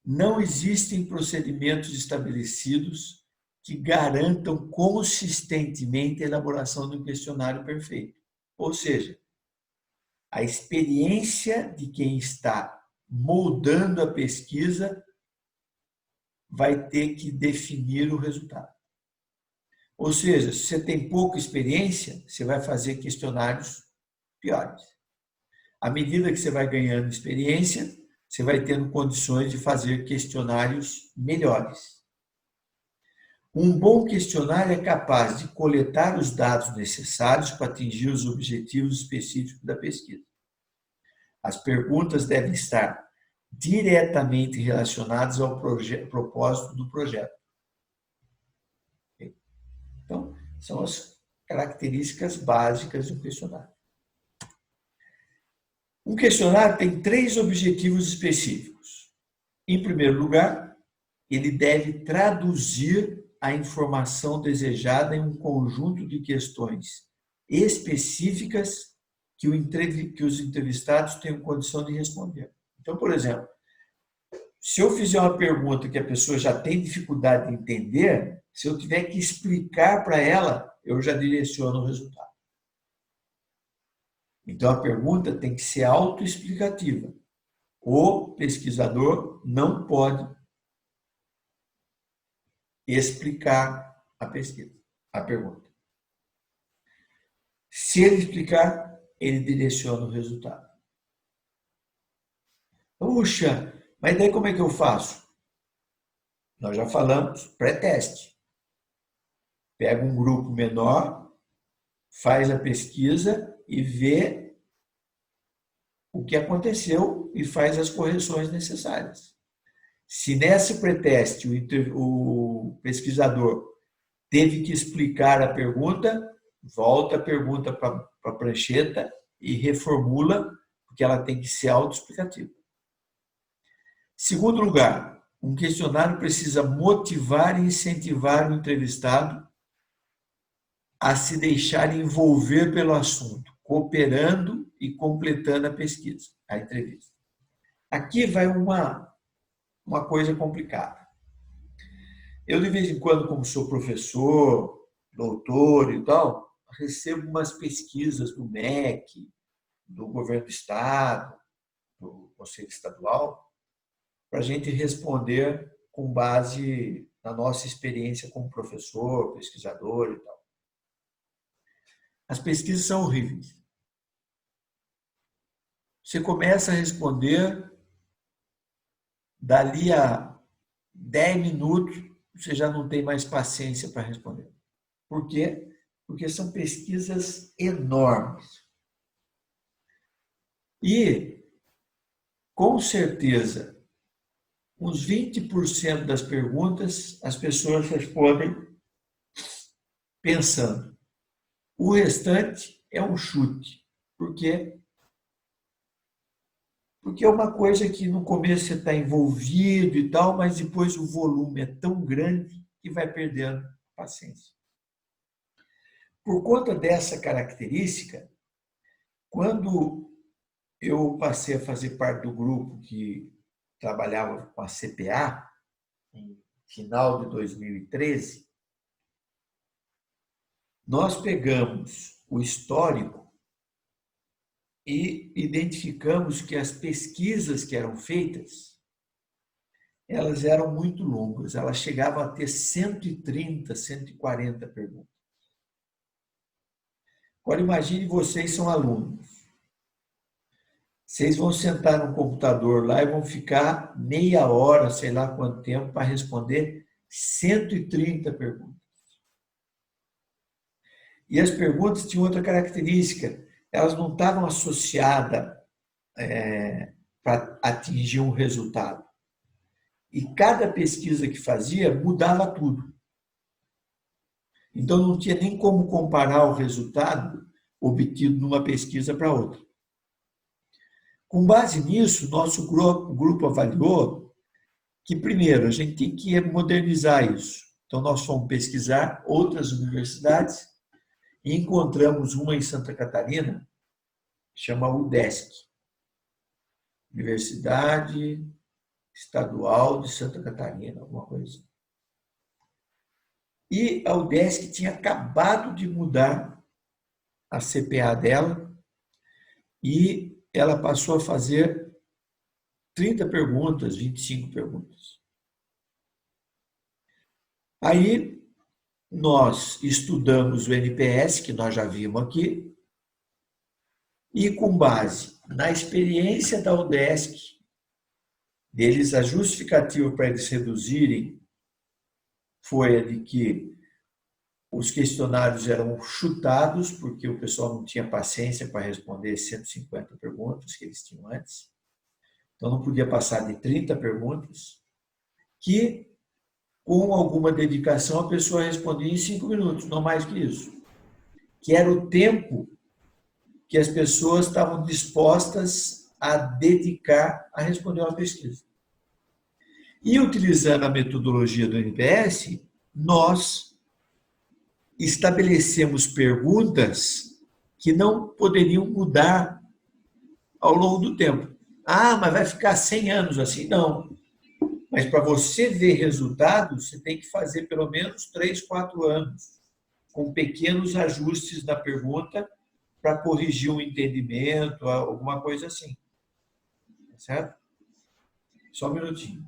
Não existem procedimentos estabelecidos que garantam consistentemente a elaboração de um questionário perfeito. Ou seja, a experiência de quem está moldando a pesquisa vai ter que definir o resultado. Ou seja, se você tem pouca experiência, você vai fazer questionários piores. À medida que você vai ganhando experiência, você vai tendo condições de fazer questionários melhores. Um bom questionário é capaz de coletar os dados necessários para atingir os objetivos específicos da pesquisa. As perguntas devem estar diretamente relacionadas ao propósito do projeto. Então, são as características básicas do questionário. Um questionário tem 3 objetivos específicos. Em primeiro lugar, ele deve traduzir a informação desejada em um conjunto de questões específicas que os entrevistados tenham condição de responder. Então, por exemplo, se eu fizer uma pergunta que a pessoa já tem dificuldade de entender, se eu tiver que explicar para ela, eu já direciono o resultado. Então, a pergunta tem que ser autoexplicativa. O pesquisador não pode explicar a pesquisa, a pergunta. Se ele explicar, ele direciona o resultado. Puxa, mas daí como é que eu faço? Nós já falamos, pré-teste. Pega um grupo menor, faz a pesquisa e vê o que aconteceu e faz as correções necessárias. Se nesse pré-teste o pesquisador teve que explicar a pergunta, volta a pergunta para a prancheta e reformula, porque ela tem que ser autoexplicativa. Segundo lugar, um questionário precisa motivar e incentivar o entrevistado a se deixar envolver pelo assunto, cooperando e completando a pesquisa, a entrevista. Aqui vai uma coisa complicada. Eu, de vez em quando, como sou professor, doutor e tal, recebo umas pesquisas do MEC, do governo do estado, do Conselho Estadual, para a gente responder com base na nossa experiência como professor, pesquisador e tal. As pesquisas são horríveis. Você começa a responder, dali a 10 minutos, você já não tem mais paciência para responder. Por quê? Porque são pesquisas enormes. E, com certeza, uns 20% das perguntas as pessoas respondem pensando. O restante é um chute. Por quê? Porque é uma coisa que no começo você está envolvido e tal, mas depois o volume é tão grande que vai perdendo paciência. Por conta dessa característica, quando eu passei a fazer parte do grupo que trabalhava com a CPA, em final de 2013, nós pegamos o histórico e identificamos que as pesquisas que eram feitas, elas eram muito longas, elas chegavam a ter 130, 140 perguntas. Agora imagine vocês são alunos. Vocês vão sentar no computador lá e vão ficar meia hora, sei lá quanto tempo, para responder 130 perguntas. E as perguntas tinham outra característica, elas não estavam associadas para atingir um resultado. E cada pesquisa que fazia mudava tudo. Então não tinha nem como comparar o resultado obtido numa pesquisa para outra. Com base nisso, nosso grupo avaliou que, primeiro, a gente tem que modernizar isso. Então, nós fomos pesquisar outras universidades e encontramos uma em Santa Catarina, que chama UDESC, Universidade Estadual de Santa Catarina, alguma coisa assim. E a UDESC tinha acabado de mudar a CPA dela e ela passou a fazer 30 perguntas, 25 perguntas. Aí nós estudamos o NPS, que nós já vimos aqui, e com base na experiência da UDESC, deles a justificativa para eles reduzirem foi a de que os questionários eram chutados, porque o pessoal não tinha paciência para responder 150 perguntas que eles tinham antes. Então, não podia passar de 30 perguntas, que, com alguma dedicação, a pessoa respondia em 5 minutos, não mais que isso. Que era o tempo que as pessoas estavam dispostas a dedicar a responder uma pesquisa. E, utilizando a metodologia do NPS, nós estabelecemos perguntas que não poderiam mudar ao longo do tempo. Ah, mas vai ficar 100 anos assim? Não. Mas para você ver resultados, você tem que fazer pelo menos 3, 4 anos, com pequenos ajustes na pergunta para corrigir um entendimento, alguma coisa assim. Certo? Só um minutinho.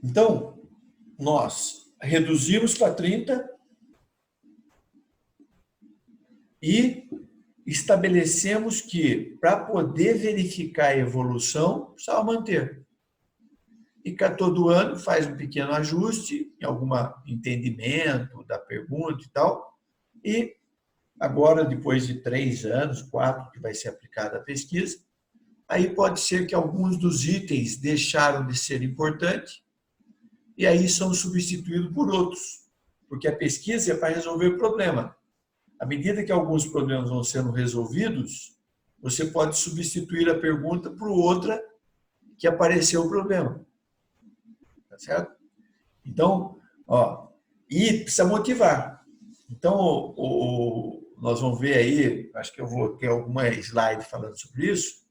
Então, nós reduzimos para 30 e estabelecemos que, para poder verificar a evolução, precisava manter. E todo ano faz um pequeno ajuste, em algum entendimento da pergunta e tal. E agora, depois de 3 anos, 4, que vai ser aplicada a pesquisa, aí pode ser que alguns dos itens deixaram de ser importantes e aí são substituídos por outros, porque a pesquisa é para resolver o problema. À medida que alguns problemas vão sendo resolvidos, você pode substituir a pergunta por outra que apareceu o problema. Tá certo? Então, e precisa motivar. Então, nós vamos ver aí, acho que eu vou ter alguma slide falando sobre isso,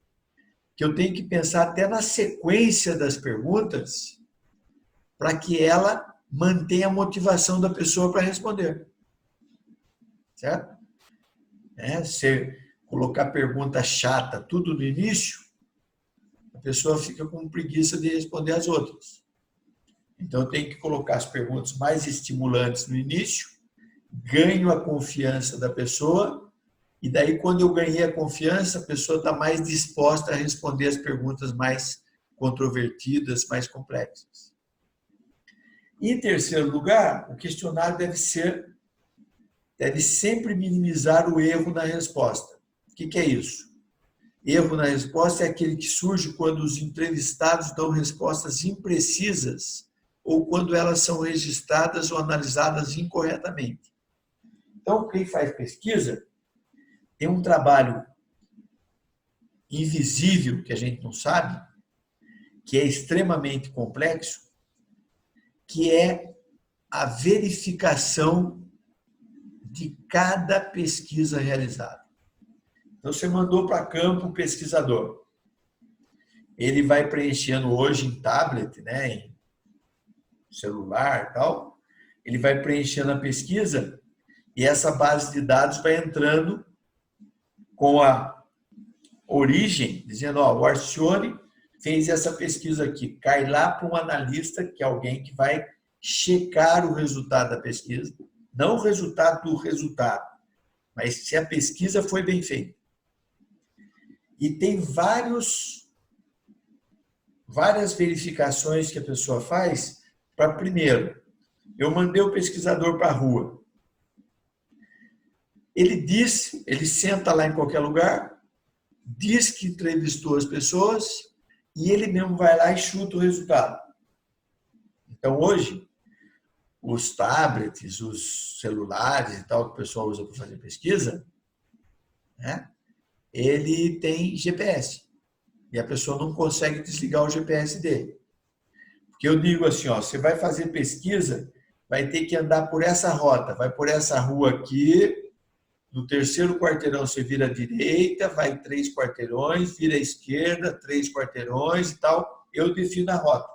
que eu tenho que pensar até na sequência das perguntas para que ela mantenha a motivação da pessoa para responder. Certo? Se colocar pergunta chata tudo no início, a pessoa fica com preguiça de responder as outras. Então, eu tenho que colocar as perguntas mais estimulantes no início, ganho a confiança da pessoa, e daí, quando eu ganhei a confiança, a pessoa está mais disposta a responder as perguntas mais controvertidas, mais complexas. Em terceiro lugar, o questionário deve deve sempre minimizar o erro na resposta. O que é isso? Erro na resposta é aquele que surge quando os entrevistados dão respostas imprecisas ou quando elas são registradas ou analisadas incorretamente. Então, quem faz pesquisa tem um trabalho invisível que a gente não sabe, que é extremamente complexo, que é a verificação de cada pesquisa realizada. Então, você mandou para campo o pesquisador. Ele vai preenchendo hoje em tablet, né, em celular e tal, ele vai preenchendo a pesquisa e essa base de dados vai entrando com a origem, dizendo, ó, o Arcione fez essa pesquisa aqui, cai lá para um analista, que é alguém que vai checar o resultado da pesquisa, não o resultado do resultado, mas se a pesquisa foi bem feita. E tem várias verificações que a pessoa faz para, primeiro, eu mandei o pesquisador para a rua. Ele senta lá em qualquer lugar, diz que entrevistou as pessoas e ele mesmo vai lá e chuta o resultado. Então, hoje, os tablets, os celulares e tal que o pessoal usa para fazer pesquisa, né, ele tem GPS. E a pessoa não consegue desligar o GPS dele. Porque eu digo assim, ó, você vai fazer pesquisa, vai ter que andar por essa rota, vai por essa rua aqui, no terceiro quarteirão você vira à direita, vai 3 quarteirões, vira à esquerda, 3 quarteirões e tal. Eu defino a rota.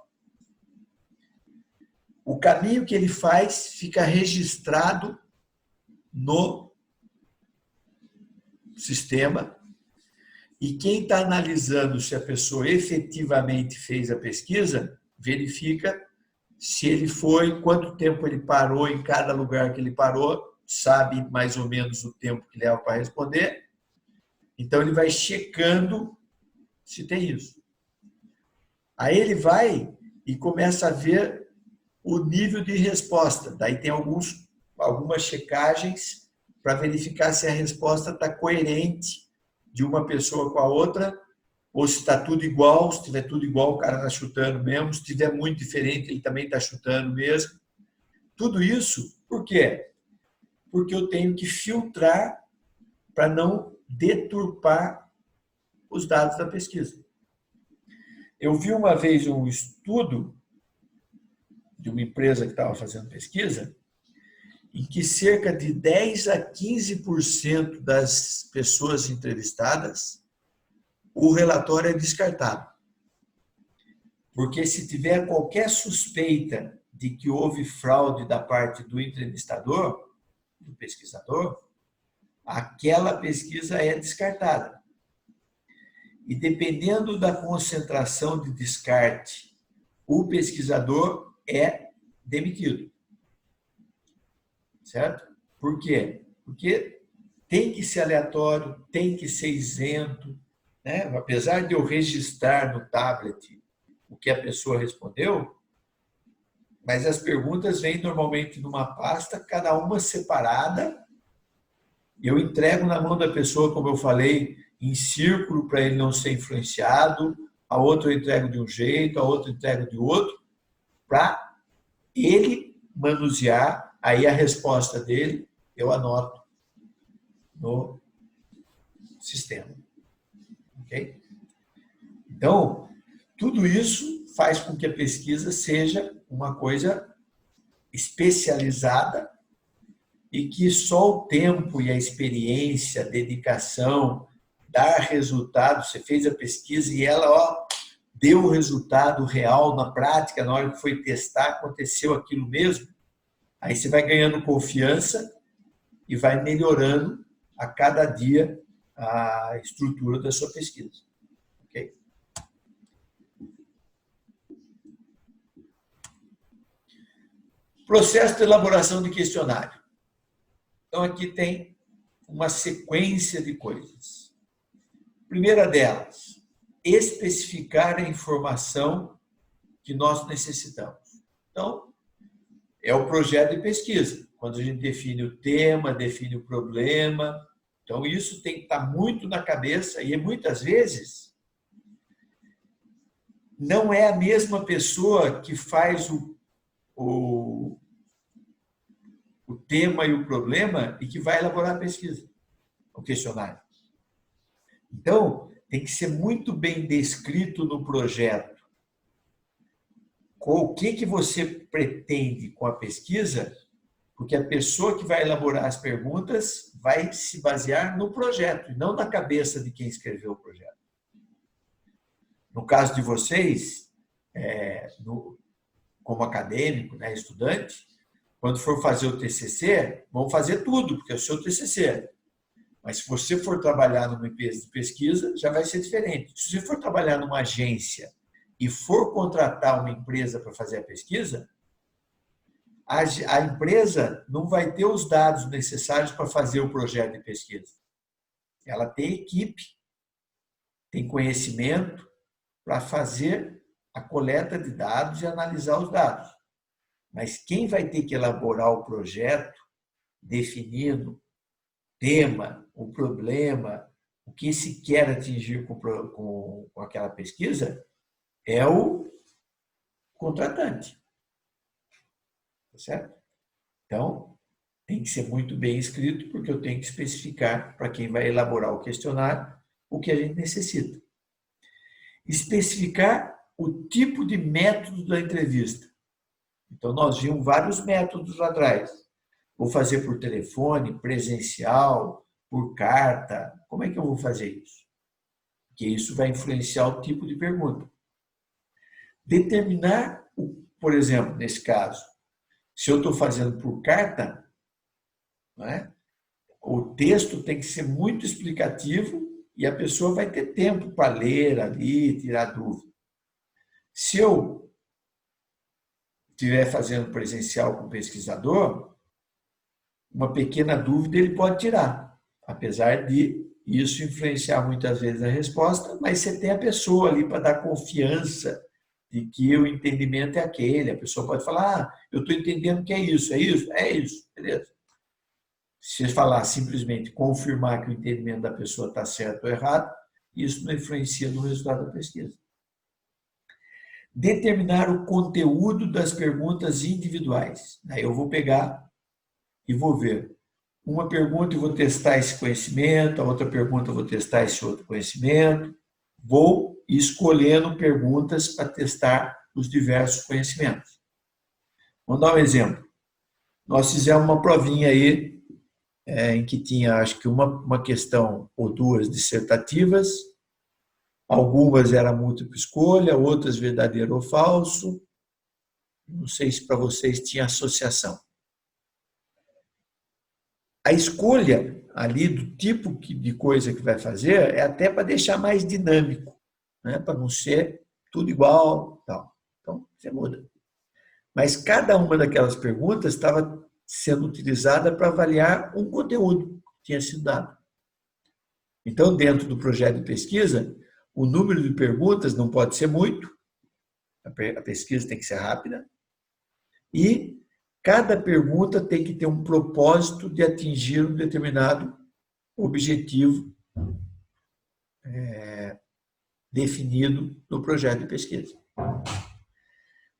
O caminho que ele faz fica registrado no sistema e quem está analisando se a pessoa efetivamente fez a pesquisa, verifica se ele foi, quanto tempo ele parou em cada lugar que ele parou, sabe mais ou menos o tempo que leva para responder. Então, ele vai checando se tem isso. Aí ele vai e começa a ver o nível de resposta. Daí tem algumas checagens para verificar se a resposta está coerente de uma pessoa com a outra, ou se está tudo igual. Se tiver tudo igual, o cara está chutando mesmo. Se tiver muito diferente, ele também está chutando mesmo. Tudo isso, por quê? Porque eu tenho que filtrar para não deturpar os dados da pesquisa. Eu vi uma vez um estudo de uma empresa que estava fazendo pesquisa, em que cerca de 10 a 15% das pessoas entrevistadas, o relatório é descartado. Porque se tiver qualquer suspeita de que houve fraude da parte do entrevistador, do pesquisador, aquela pesquisa é descartada. E dependendo da concentração de descarte, o pesquisador é demitido. Certo? Por quê? Porque tem que ser aleatório, tem que ser isento, né? Apesar de eu registrar no tablet o que a pessoa respondeu, mas as perguntas vêm normalmente numa pasta, cada uma separada. Eu entrego na mão da pessoa, como eu falei, em círculo para ele não ser influenciado. A outra eu entrego de um jeito, a outra eu entrego de outro, para ele manusear. Aí a resposta dele eu anoto no sistema. Ok? Então, tudo isso faz com que a pesquisa seja uma coisa especializada e que só o tempo e a experiência, a dedicação, dar resultado. Você fez a pesquisa e ela deu o resultado real na prática, na hora que foi testar, aconteceu aquilo mesmo. Aí você vai ganhando confiança e vai melhorando a cada dia a estrutura da sua pesquisa. Ok? Processo de elaboração de questionário. Então, aqui tem uma sequência de coisas. Primeira delas, especificar a informação que nós necessitamos. Então, é o projeto de pesquisa. quando a gente define o tema, define o problema. Então, isso tem que estar muito na cabeça e muitas vezes não é a mesma pessoa que faz o tema e o problema e que vai elaborar a pesquisa, o questionário. Então, tem que ser muito bem descrito no projeto o que você pretende com a pesquisa, porque a pessoa que vai elaborar as perguntas vai se basear no projeto, e não na cabeça de quem escreveu o projeto. No caso de vocês, como acadêmico, né, estudante, quando for fazer o TCC, vão fazer tudo, porque é o seu TCC. Mas se você for trabalhar numa empresa de pesquisa, já vai ser diferente. Se você for trabalhar numa agência e for contratar uma empresa para fazer a pesquisa, a empresa não vai ter os dados necessários para fazer o projeto de pesquisa. Ela tem equipe, tem conhecimento para fazer a coleta de dados e analisar os dados. Mas quem vai ter que elaborar o projeto, definindo o tema, o problema, o que se quer atingir com aquela pesquisa, é o contratante. Tá certo? Então, tem que ser muito bem escrito, porque eu tenho que especificar para quem vai elaborar o questionário o que a gente necessita. Especificar o tipo de método da entrevista. Então, nós vimos vários métodos lá atrás. Vou fazer por telefone, presencial, por carta. Como é que eu vou fazer isso? Porque isso vai influenciar o tipo de pergunta. Determinar, por exemplo, nesse caso, se eu estou fazendo por carta, não é? O texto tem que ser muito explicativo e a pessoa vai ter tempo para ler ali, tirar dúvida. Se eu estiver fazendo presencial com o pesquisador, uma pequena dúvida ele pode tirar, apesar de isso influenciar muitas vezes a resposta, mas você tem a pessoa ali para dar confiança de que o entendimento é aquele. A pessoa pode falar, eu estou entendendo que é isso, beleza. Se você falar simplesmente confirmar que o entendimento da pessoa está certo ou errado, isso não influencia no resultado da pesquisa. Determinar o conteúdo das perguntas individuais. Aí eu vou pegar e vou ver. Uma pergunta eu vou testar esse conhecimento, a outra pergunta eu vou testar esse outro conhecimento. Vou escolhendo perguntas para testar os diversos conhecimentos. Vamos dar um exemplo. Nós fizemos uma provinha aí, em que tinha, acho que uma questão ou duas dissertativas, algumas eram múltipla escolha, outras verdadeiro ou falso. Não sei se para vocês tinha associação. A escolha ali do tipo de coisa que vai fazer é até para deixar mais dinâmico, né? Para não ser tudo igual, tal. Então, você muda. Mas cada uma daquelas perguntas estava sendo utilizada para avaliar um conteúdo que tinha sido dado. Então, dentro do projeto de pesquisa, o número de perguntas não pode ser muito, a pesquisa tem que ser rápida, e cada pergunta tem que ter um propósito de atingir um determinado objetivo definido no projeto de pesquisa.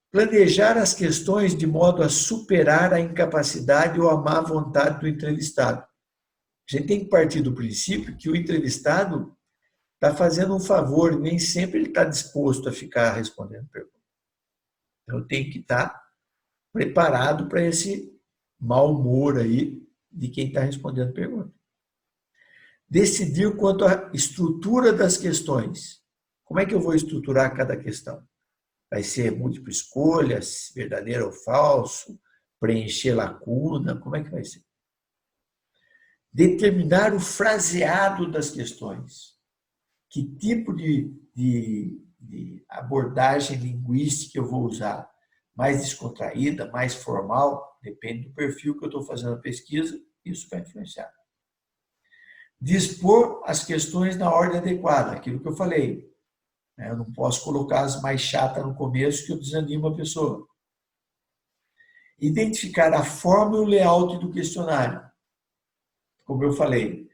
Planejar as questões de modo a superar a incapacidade ou a má vontade do entrevistado. A gente tem que partir do princípio que o entrevistado está fazendo um favor e nem sempre ele está disposto a ficar respondendo perguntas. Então, tem que estar preparado para esse mau humor aí de quem está respondendo perguntas. Decidir quanto à estrutura das questões. Como é que eu vou estruturar cada questão? Vai ser múltipla escolha, verdadeiro ou falso, preencher lacuna, como é que vai ser? Determinar o fraseado das questões. Que tipo de abordagem linguística eu vou usar? Mais descontraída, mais formal? Depende do perfil que eu estou fazendo a pesquisa, isso vai influenciar. Dispor as questões na ordem adequada, aquilo que eu falei. Eu não posso colocar as mais chatas no começo que eu desanimo a pessoa. Identificar a forma e o layout do questionário. Como eu falei,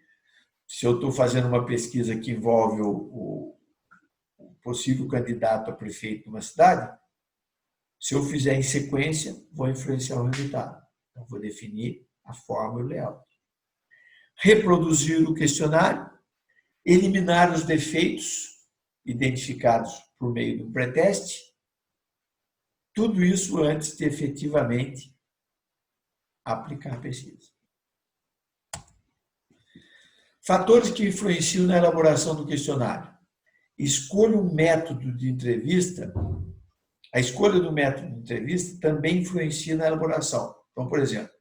se eu estou fazendo uma pesquisa que envolve o possível candidato a prefeito de uma cidade, se eu fizer em sequência, vou influenciar o resultado. Então, vou definir a forma e o layout. Reproduzir o questionário, eliminar os defeitos identificados por meio do pré-teste, tudo isso antes de efetivamente aplicar a pesquisa. Fatores que influenciam na elaboração do questionário. Escolha um método de entrevista. A escolha do método de entrevista também influencia na elaboração. Então, por exemplo,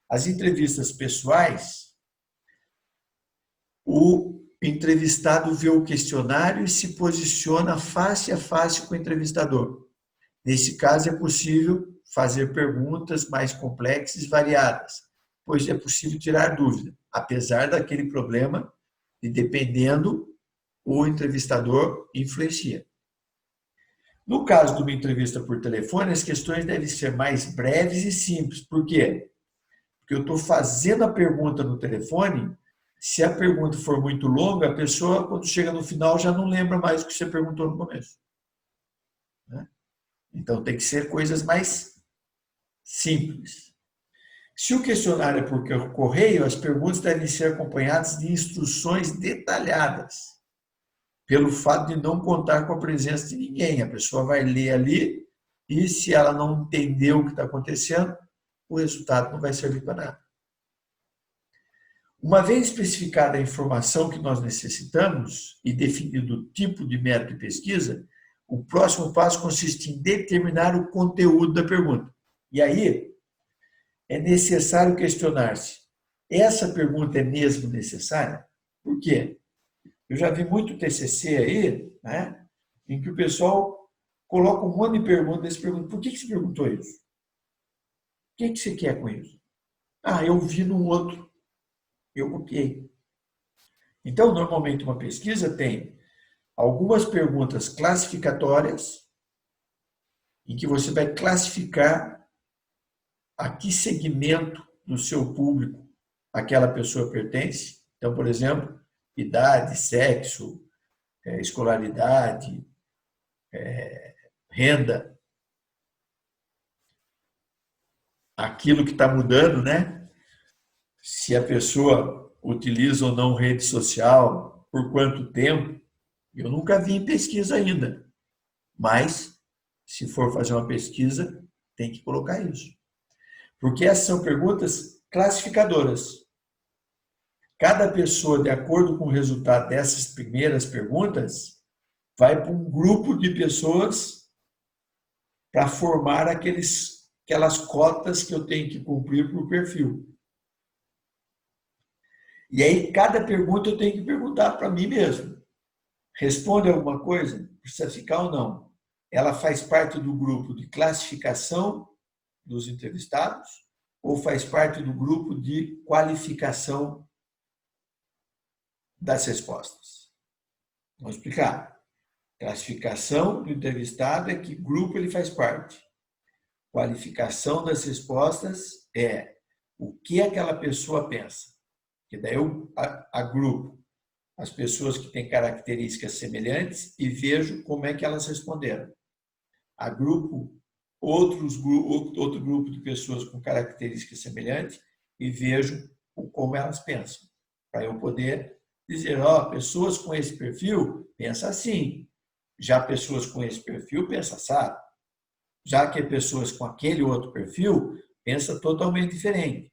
as entrevistas pessoais, o entrevistado vê o questionário e se posiciona face a face com o entrevistador. Nesse caso, é possível fazer perguntas mais complexas e variadas, pois é possível tirar dúvida, apesar daquele problema de, dependendo, o entrevistador influencia. No caso de uma entrevista por telefone, as questões devem ser mais breves e simples. Por quê? Porque eu estou fazendo a pergunta no telefone, se a pergunta for muito longa, a pessoa, quando chega no final, já não lembra mais o que você perguntou no começo. Então, tem que ser coisas mais simples. Se o questionário é por correio, as perguntas devem ser acompanhadas de instruções detalhadas, pelo fato de não contar com a presença de ninguém. A pessoa vai ler ali e, se ela não entendeu o que está acontecendo, o resultado não vai servir para nada. Uma vez especificada a informação que nós necessitamos e definido o tipo de método de pesquisa, o próximo passo consiste em determinar o conteúdo da pergunta. E aí, é necessário questionar-se: essa pergunta é mesmo necessária? Por quê? Eu já vi muito TCC aí, né, em que o pessoal coloca um monte de perguntas e se pergunta: por que você perguntou isso? O que você quer com isso? Ah, eu vi no outro, eu copiei. Então, normalmente, uma pesquisa tem algumas perguntas classificatórias, em que você vai classificar a que segmento do seu público aquela pessoa pertence. Então, por exemplo, idade, sexo, escolaridade, renda. Aquilo que está mudando, né? Se a pessoa utiliza ou não rede social, por quanto tempo. Eu nunca vi em pesquisa ainda, mas se for fazer uma pesquisa, tem que colocar isso. Porque essas são perguntas classificadoras. Cada pessoa, de acordo com o resultado dessas primeiras perguntas, vai para um grupo de pessoas para formar aquelas cotas que eu tenho que cumprir para o perfil. E aí, cada pergunta eu tenho que perguntar para mim mesmo. Responde alguma coisa? Precisa ficar ou não? Ela faz parte do grupo de classificação dos entrevistados ou faz parte do grupo de qualificação das respostas? Vamos explicar. Classificação do entrevistado é que grupo ele faz parte. Qualificação das respostas é o que aquela pessoa pensa. Que daí eu agrupo as pessoas que têm características semelhantes e vejo como é que elas responderam. Agrupo outro grupo de pessoas com características semelhantes e vejo como elas pensam. Para eu poder dizer, pessoas com esse perfil pensam assim. Já pessoas com esse perfil pensam assado. Já que pessoas com aquele outro perfil pensam totalmente diferente.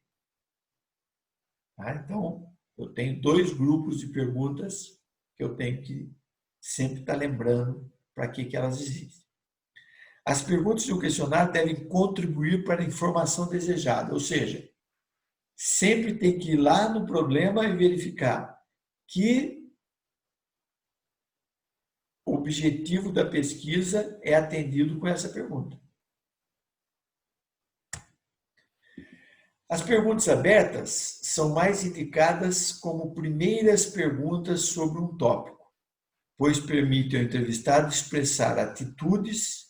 Então, eu tenho dois grupos de perguntas que eu tenho que sempre estar lembrando para que elas existem. As perguntas do questionário devem contribuir para a informação desejada, ou seja, sempre tem que ir lá no problema e verificar que o objetivo da pesquisa é atendido com essa pergunta. As perguntas abertas são mais indicadas como primeiras perguntas sobre um tópico, pois permitem ao entrevistado expressar atitudes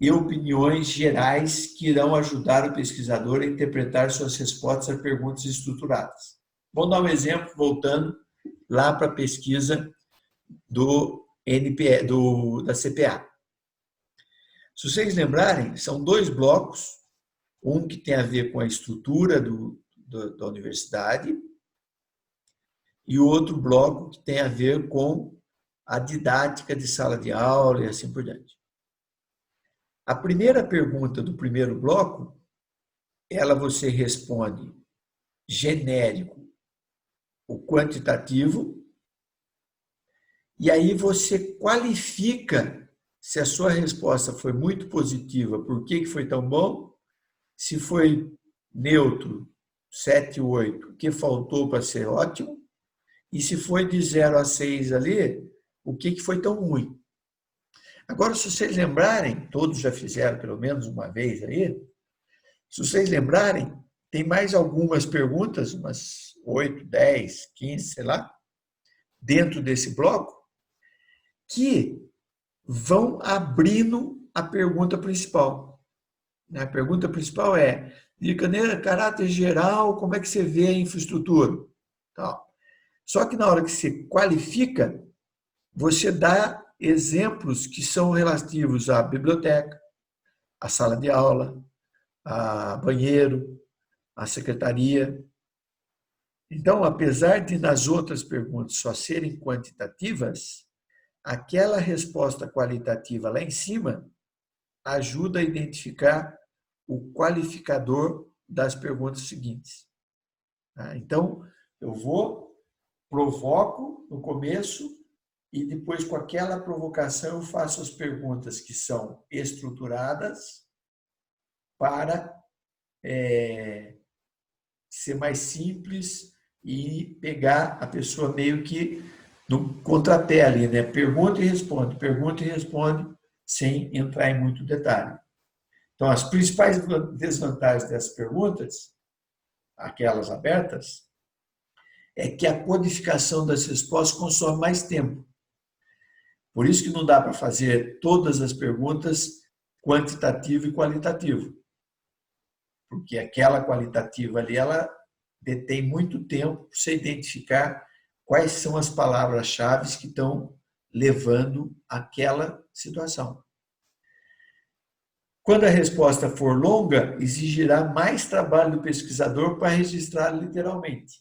e opiniões gerais que irão ajudar o pesquisador a interpretar suas respostas a perguntas estruturadas. Vou dar um exemplo, voltando lá para a pesquisa da CPA. Se vocês lembrarem, são 2 blocos, um que tem a ver com a estrutura da universidade e o outro bloco que tem a ver com a didática de sala de aula e assim por diante. A primeira pergunta do primeiro bloco, ela você responde genérico, o quantitativo, e aí você qualifica se a sua resposta foi muito positiva, por que foi tão bom, se foi neutro, 7, 8, o que faltou para ser ótimo, e se foi de 0 a 6 ali, o que foi tão ruim. Agora, se vocês lembrarem, todos já fizeram pelo menos uma vez aí, se vocês lembrarem, tem mais algumas perguntas, umas 8, 10, 15, sei lá, dentro desse bloco, que vão abrindo a pergunta principal. A pergunta principal é, de caráter geral, como é que você vê a infraestrutura? Só que na hora que você qualifica, você dá exemplos que são relativos à biblioteca, à sala de aula, a banheiro, à secretaria. Então, apesar de nas outras perguntas só serem quantitativas, aquela resposta qualitativa lá em cima ajuda a identificar o qualificador das perguntas seguintes. Então, eu provoco no começo e depois, com aquela provocação, eu faço as perguntas que são estruturadas para ser mais simples e pegar a pessoa meio que no contrapé ali, né? Pergunta e responde, sem entrar em muito detalhe. Então, as principais desvantagens dessas perguntas, aquelas abertas, é que a codificação das respostas consome mais tempo. Por isso que não dá para fazer todas as perguntas quantitativo e qualitativo. Porque aquela qualitativa ali, ela detém muito tempo para você identificar quais são as palavras-chave que estão levando àquela situação. Quando a resposta for longa, exigirá mais trabalho do pesquisador para registrar literalmente.